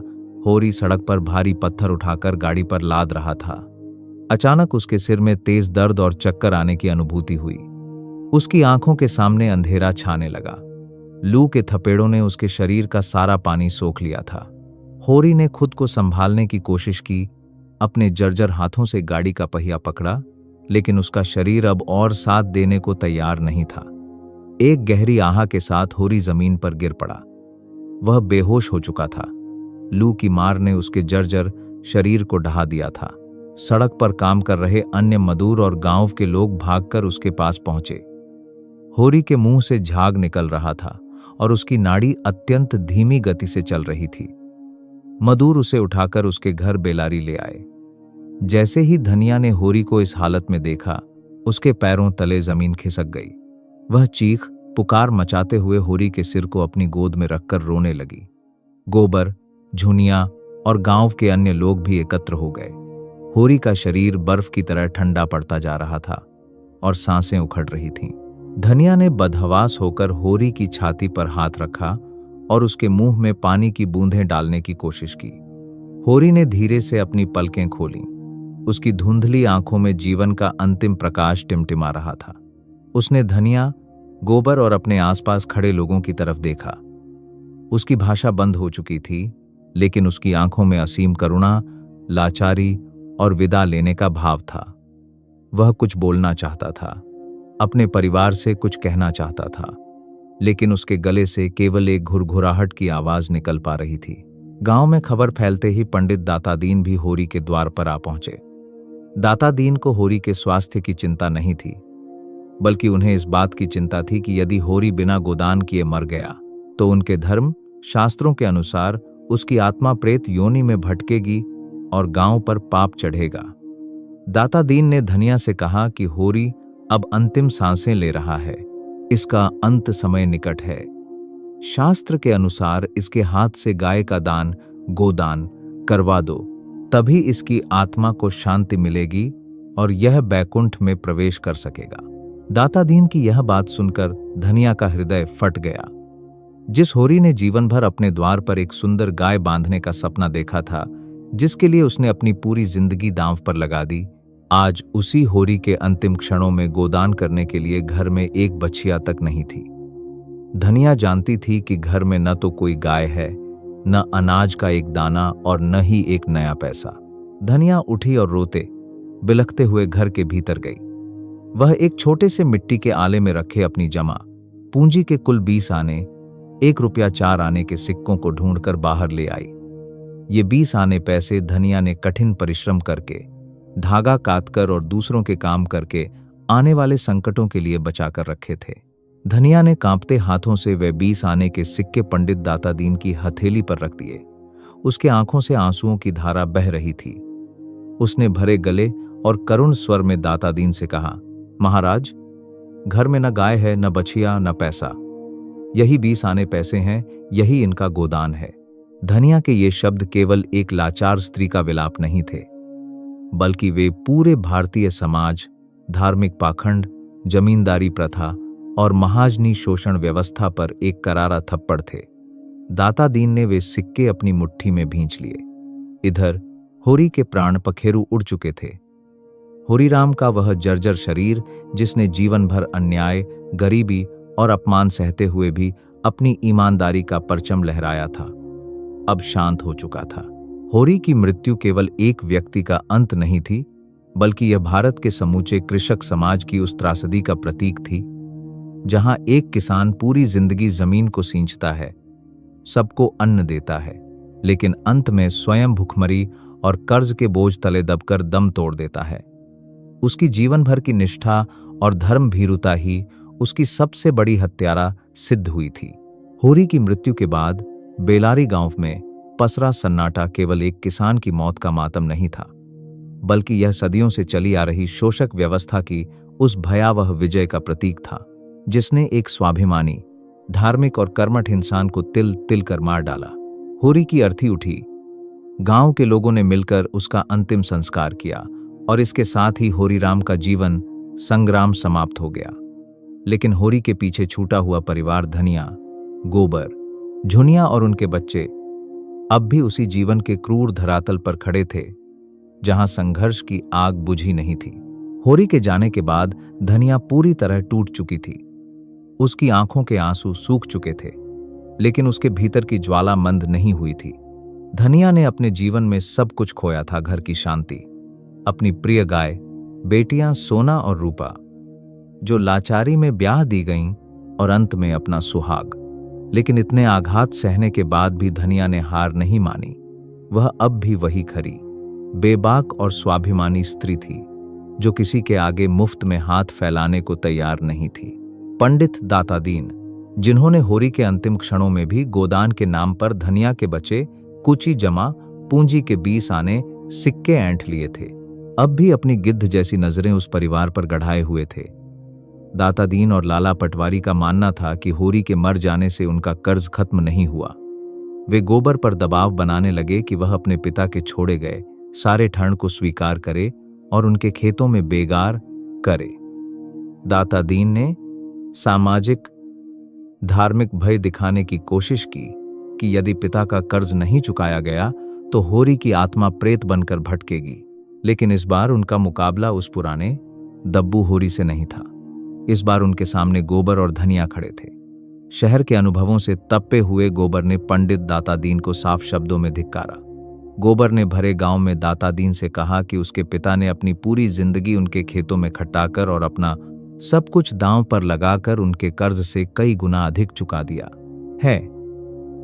होरी सड़क पर भारी पत्थर उठाकर गाड़ी पर लाद रहा था। अचानक उसके सिर में तेज दर्द और चक्कर आने की अनुभूति हुई। उसकी आंखों के सामने अंधेरा छाने लगा। लू के थपेड़ों ने उसके शरीर का सारा पानी सोख लिया था। होरी ने खुद को संभालने की कोशिश की, अपने जर्जर हाथों से गाड़ी का पहिया पकड़ा, लेकिन उसका शरीर अब और साथ देने को तैयार नहीं था। एक गहरी आह के साथ होरी जमीन पर गिर पड़ा। वह बेहोश हो चुका था। लू की मार ने उसके जर्जर शरीर को ढहा दिया था। सड़क पर काम कर रहे अन्य मजदूर और गांव के लोग भागकर उसके पास पहुंचे। होरी के मुंह से झाग निकल रहा था और उसकी नाड़ी अत्यंत धीमी गति से चल रही थी। मजदूर उसे उठाकर उसके घर बेलारी ले आए। जैसे ही धनिया ने होरी को इस हालत में देखा, उसके पैरों तले जमीन खिसक गई। वह चीख पुकार मचाते हुए होरी के सिर को अपनी गोद में रखकर रोने लगी। गोबर, झुनिया और गांव के अन्य लोग भी एकत्र हो गए। होरी का शरीर बर्फ की तरह ठंडा पड़ता जा रहा था और सांसें उखड़ रही थीं। धनिया ने बदहवास होकर होरी की छाती पर हाथ रखा और उसके मुंह में पानी की बूंदें डालने की कोशिश की। होरी ने धीरे से अपनी पलकें खोलीं। उसकी धुंधली आंखों में जीवन का अंतिम प्रकाश टिमटिमा रहा था। उसने धनिया, गोबर और अपने आसपास खड़े लोगों की तरफ देखा। उसकी भाषा बंद हो चुकी थी, लेकिन उसकी आंखों में असीम करुणा, लाचारी और विदा लेने का भाव था। वह कुछ बोलना चाहता था, अपने परिवार से कुछ कहना चाहता था, लेकिन उसके गले से केवल एक घुरघुराहट की आवाज निकल पा रही थी। गांव में खबर फैलते ही पंडित दाता दीन भी होरी के द्वार पर आ पहुंचे। दाता दीन को होरी के स्वास्थ्य की चिंता नहीं थी, बल्कि उन्हें इस बात की चिंता थी कि यदि होरी बिना गोदान किए मर गया तो उनके धर्म शास्त्रों के अनुसार उसकी आत्मा प्रेत योनि में भटकेगी और गांव पर पाप चढ़ेगा। दाता दीन ने धनिया से कहा कि होरी अब अंतिम सांसें ले रहा है, इसका अंत समय निकट है। शास्त्र के अनुसार इसके हाथ से गाय का दान, गोदान करवा दो, तभी इसकी आत्मा को शांति मिलेगी और यह बैकुंठ में प्रवेश कर सकेगा। दाता दीन की यह बात सुनकर धनिया का हृदय फट गया। जिस होरी ने जीवन भर अपने द्वार पर एक सुंदर गाय बांधने का सपना देखा था, जिसके लिए उसने अपनी पूरी जिंदगी दांव पर लगा दी, आज उसी होरी के अंतिम क्षणों में गोदान करने के लिए घर में एक बछिया तक नहीं थी। धनिया जानती थी कि घर में न तो कोई गाय है, न अनाज का एक दाना और न ही एक नया पैसा। धनिया उठी और रोते बिलखते हुए घर के भीतर गई। वह एक छोटे से मिट्टी के आले में रखे अपनी जमा पूंजी के कुल 20 आने, 1 रुपया 4 आने के सिक्कों को ढूंढकर बाहर ले आई। ये 20 आने पैसे धनिया ने कठिन परिश्रम करके, धागा काटकर और दूसरों के काम करके आने वाले संकटों के लिए बचाकर रखे थे। धनिया ने कांपते हाथों से वे 20 आने के सिक्के पंडित दाता दीन की हथेली पर रख दिए। उसके आंखों से आंसुओं की धारा बह रही थी। उसने भरे गले और करुण स्वर में दाता दीन से कहा, महाराज, घर में न गाय है, न बछिया, न पैसा। यही 20 आने पैसे हैं, यही इनका गोदान है। धनिया के ये शब्द केवल एक लाचार स्त्री का विलाप नहीं थे, बल्कि वे पूरे भारतीय समाज, धार्मिक पाखंड, जमींदारी प्रथा और महाजनी शोषण व्यवस्था पर एक करारा थप्पड़ थे। दाता दीन ने वे सिक्के अपनी मुट्ठी में भींच लिए। इधर होरी के प्राण पखेरु उड़ चुके थे। होरीराम का वह जर्जर शरीर, जिसने जीवन भर अन्याय, गरीबी और अपमान सहते हुए भी अपनी ईमानदारी का परचम लहराया था, अब शांत हो चुका था। होरी की मृत्यु केवल एक व्यक्ति का अंत नहीं थी, बल्कि यह भारत के समूचे कृषक समाज की उस त्रासदी का प्रतीक थी, जहां एक किसान पूरी जिंदगी जमीन को सींचता है, सबको अन्न देता है, लेकिन अंत में स्वयं भुखमरी और कर्ज के बोझ तले दबकर दम तोड़ देता है। उसकी जीवन भर की निष्ठा और धर्म भीरुता ही उसकी सबसे बड़ी हत्यारा सिद्ध हुई थी। होरी की मृत्यु के बाद बेलारी गांव में पसरा सन्नाटा केवल एक किसान की मौत का मातम नहीं था, बल्कि यह सदियों से चली आ रही शोषक व्यवस्था की उस भयावह विजय का प्रतीक था, जिसने एक स्वाभिमानी, धार्मिक और कर्मठ इंसान को तिल तिल कर मार डाला। होरी की अर्थी उठी। गांव के लोगों ने मिलकर उसका अंतिम संस्कार किया और इसके साथ ही होरीराम का जीवन संग्राम समाप्त हो गया। लेकिन होरी के पीछे छूटा हुआ परिवार धनिया, गोबर, झुनिया और उनके बच्चे अब भी उसी जीवन के क्रूर धरातल पर खड़े थे, जहां संघर्ष की आग बुझी नहीं थी। होरी के जाने के बाद धनिया पूरी तरह टूट चुकी थी। उसकी आंखों के आंसू सूख चुके थे, लेकिन उसके भीतर की ज्वाला मंद नहीं हुई थी। धनिया ने अपने जीवन में सब कुछ खोया था, घर की शांति, अपनी प्रिय गाय, बेटियां सोना और रूपा, जो लाचारी में ब्याह दी गईं, और अंत में अपना सुहाग। लेकिन इतने आघात सहने के बाद भी धनिया ने हार नहीं मानी। वह अब भी वही खरी, बेबाक और स्वाभिमानी स्त्री थी, जो किसी के आगे मुफ्त में हाथ फैलाने को तैयार नहीं थी। पंडित दाता दीन, जिन्होंने होरी के अंतिम क्षणों में भी गोदान के नाम पर धनिया के बचे कुची जमा पूंजी के 20 आने सिक्के ऐंठ लिए थे, अब भी अपनी गिद्ध जैसी नजरें उस परिवार पर गढ़ाए हुए थे। दाता दीन और लाला पटवारी का मानना था कि होरी के मर जाने से उनका कर्ज खत्म नहीं हुआ। वे गोबर पर दबाव बनाने लगे कि वह अपने पिता के छोड़े गए सारे ठण को स्वीकार करे और उनके खेतों में बेगार करे। दाता दीन ने सामाजिक धार्मिक भय दिखाने की कोशिश की कि यदि पिता का कर्ज नहीं चुकाया गया तो होरी की आत्मा प्रेत बनकर भटकेगी। लेकिन इस बार उनका मुकाबला उस पुराने दब्बू होरी से नहीं था। इस बार उनके सामने गोबर और धनिया खड़े थे। शहर के अनुभवों से तपे हुए गोबर ने पंडित दाता दीन को साफ शब्दों में धिक्कारा। गोबर ने भरे गांव में दाता दीन से कहा कि उसके पिता ने अपनी पूरी जिंदगी उनके खेतों में खटाकर और अपना सब कुछ दांव पर लगाकर उनके कर्ज से कई गुना अधिक चुका दिया है।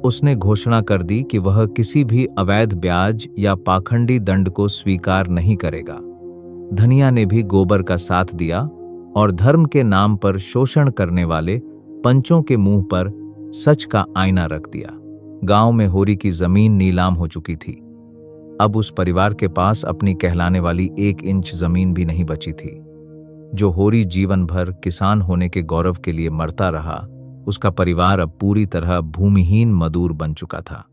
उसने घोषणा कर दी कि वह किसी भी अवैध ब्याज या पाखंडी दंड को स्वीकार नहीं करेगा। धनिया ने भी गोबर का साथ दिया और धर्म के नाम पर शोषण करने वाले पंचों के मुंह पर सच का आईना रख दिया। गांव में होरी की जमीन नीलाम हो चुकी थी। अब उस परिवार के पास अपनी कहलाने वाली 1 इंच जमीन भी नहीं बची थी। जो होरी जीवन भर किसान होने के गौरव के लिए मरता रहा, उसका परिवार अब पूरी तरह भूमिहीन मजदूर बन चुका था।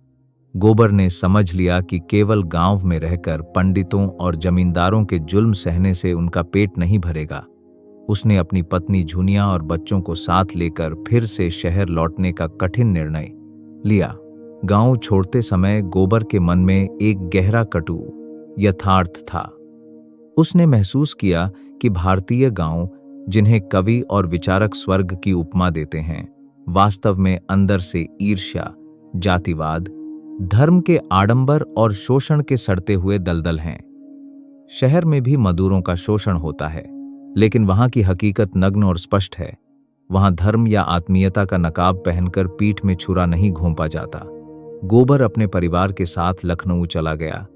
गोबर ने समझ लिया कि केवल गांव में रहकर पंडितों और जमींदारों के जुल्म सहने से उनका पेट नहीं भरेगा। उसने अपनी पत्नी झुनिया और बच्चों को साथ लेकर फिर से शहर लौटने का कठिन निर्णय लिया। गांव छोड़ते समय गोबर के मन में एक गहरा कटु यथार्थ था। उसने महसूस किया कि भारतीय गांव, जिन्हें कवि और विचारक स्वर्ग की उपमा देते हैं, वास्तव में अंदर से ईर्ष्या, जातिवाद, धर्म के आडंबर और शोषण के सड़ते हुए दलदल हैं। शहर में भी मजदूरों का शोषण होता है, लेकिन वहां की हकीकत नग्न और स्पष्ट है। वहां धर्म या आत्मीयता का नकाब पहनकर पीठ में छुरा नहीं घोंपा जाता। गोबर अपने परिवार के साथ लखनऊ चला गया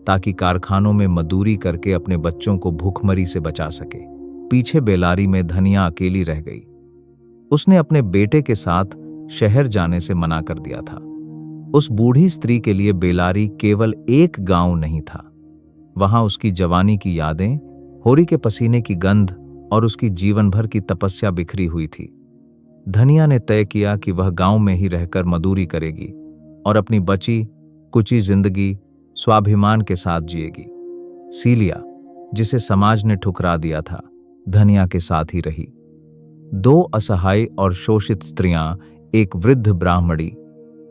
ताकि कारखानों में मजदूरी करके अपने बच्चों को भूखमरी से बचा सके। पीछे बेलारी में धनिया अकेली रह गई। उसने अपने बेटे के साथ शहर जाने से मना कर दिया था। उस बूढ़ी स्त्री के लिए बेलारी केवल एक गांव नहीं था। वहां उसकी जवानी की यादें, होरी के पसीने की गंध और उसकी जीवन भर की तपस्या बिखरी हुई थी। धनिया ने तय किया कि वह गांव में ही रहकर मजदूरी करेगी और अपनी बची कुची जिंदगी स्वाभिमान के साथ जिएगी। सीलिया, जिसे समाज ने ठुकरा दिया था, धनिया के साथ ही रही। 2 असहाय और शोषित स्त्रियां, एक वृद्ध ब्राह्मणी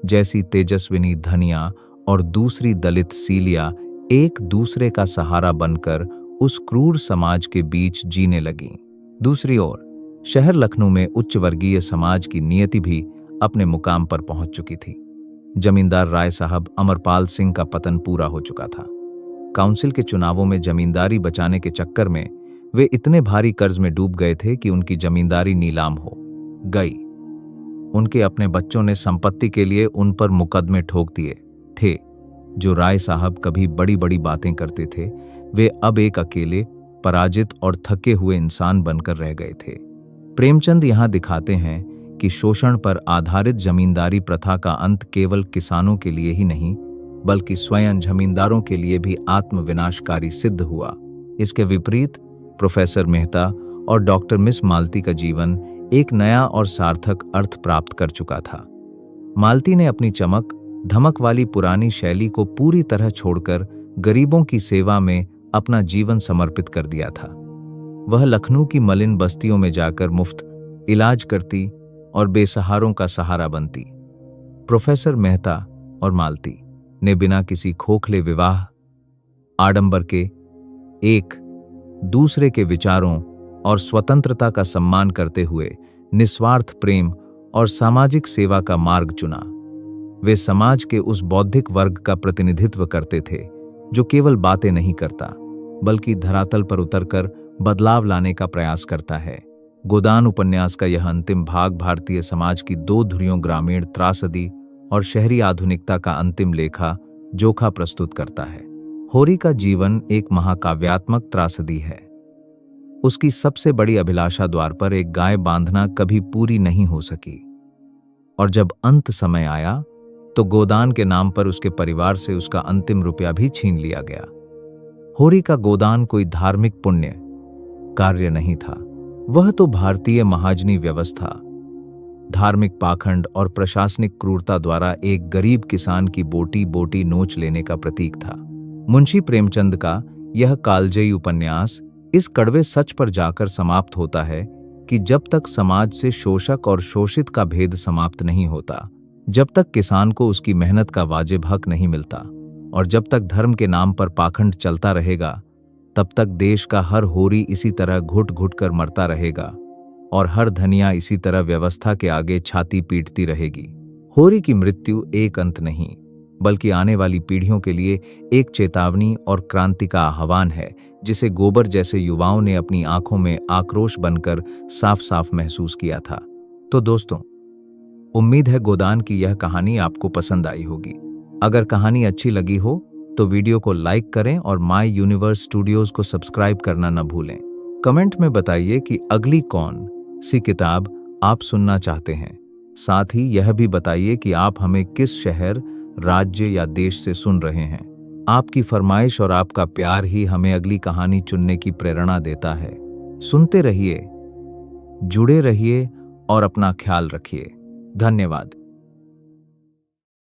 जैसी तेजस्विनी धनिया और दूसरी दलित सीलिया, एक दूसरे का सहारा बनकर उस क्रूर समाज के बीच जीने लगीं। दूसरी ओर शहर लखनऊ में उच्च वर्गीय समाज की नियति भी अपने मुकाम पर पहुंच चुकी थी। जमींदार राय साहब अमरपाल सिंह का पतन पूरा हो चुका था। काउंसिल के चुनावों में जमींदारी बचाने के चक्कर में वे इतने भारी कर्ज में डूब गए थे कि उनकी जमींदारी नीलाम हो गई। उनके अपने बच्चों ने संपत्ति के लिए उन पर मुकदमे ठोक दिए थे। जो राय साहब कभी बड़ी बड़ी बातें करते थे, वे अब एक अकेले, पराजित और थके हुए इंसान बनकर रह गए थे। प्रेमचंद यहाँ दिखाते हैं कि शोषण पर आधारित जमींदारी प्रथा का अंत केवल किसानों के लिए ही नहीं, बल्कि स्वयं जमींदारों के लिए भी आत्मविनाशकारी सिद्ध हुआ। इसके विपरीत प्रोफेसर मेहता और डॉक्टर मिस मालती का जीवन एक नया और सार्थक अर्थ प्राप्त कर चुका था। मालती ने अपनी चमक धमक वाली पुरानी शैली को पूरी तरह छोड़कर गरीबों की सेवा में अपना जीवन समर्पित कर दिया था। वह लखनऊ की मलिन बस्तियों में जाकर मुफ्त इलाज करती और बेसहारों का सहारा बनती। प्रोफेसर मेहता और मालती ने बिना किसी खोखले विवाह आडंबर के एक दूसरे के विचारों और स्वतंत्रता का सम्मान करते हुए निस्वार्थ प्रेम और सामाजिक सेवा का मार्ग चुना। वे समाज के उस बौद्धिक वर्ग का प्रतिनिधित्व करते थे जो केवल बातें नहीं करता, बल्कि धरातल पर उतरकर बदलाव लाने का प्रयास करता है। गोदान उपन्यास का यह अंतिम भाग भारतीय समाज की दो धुरियों, ग्रामीण त्रासदी और शहरी आधुनिकता का अंतिम लेखा जोखा प्रस्तुत करता है। होरी का जीवन एक महाकाव्यात्मक त्रासदी है। उसकी सबसे बड़ी अभिलाषा द्वार पर एक गाय बांधना कभी पूरी नहीं हो सकी, और जब अंत समय आया तो गोदान के नाम पर उसके परिवार से उसका अंतिम रुपया भी छीन लिया गया। होरी का गोदान कोई धार्मिक पुण्य कार्य नहीं था, वह तो भारतीय महाजनी व्यवस्था, धार्मिक पाखंड और प्रशासनिक क्रूरता द्वारा एक गरीब किसान की बोटी बोटी नोच लेने का प्रतीक था। मुंशी प्रेमचंद का यह कालजयी उपन्यास इस कड़वे सच पर जाकर समाप्त होता है कि जब तक समाज से शोषक और शोषित का भेद समाप्त नहीं होता, जब तक किसान को उसकी मेहनत का वाजिब हक नहीं मिलता, और जब तक धर्म के नाम पर पाखंड चलता रहेगा, तब तक देश का हर होरी इसी तरह घुट घुट कर मरता रहेगा और हर धनिया इसी तरह व्यवस्था के आगे छाती पीटती रहेगी। होरी की मृत्यु एक अंत नहीं, बल्कि आने वाली पीढ़ियों के लिए एक चेतावनी और क्रांति का आह्वान है, जिसे गोबर जैसे युवाओं ने अपनी आंखों में आक्रोश बनकर साफ साफ महसूस किया था। तो दोस्तों, उम्मीद है गोदान की यह कहानी आपको पसंद आई होगी। अगर कहानी अच्छी लगी हो तो वीडियो को लाइक करें और माय यूनिवर्स स्टूडियोज को सब्सक्राइब करना न भूलें। कमेंट में बताइए कि अगली कौन सी किताब आप सुनना चाहते हैं। साथ ही यह भी बताइए कि आप हमें किस शहर, राज्य या देश से सुन रहे हैं। आपकी फरमाइश और आपका प्यार ही हमें अगली कहानी चुनने की प्रेरणा देता है। सुनते रहिए, जुड़े रहिए और अपना ख्याल रखिए। धन्यवाद।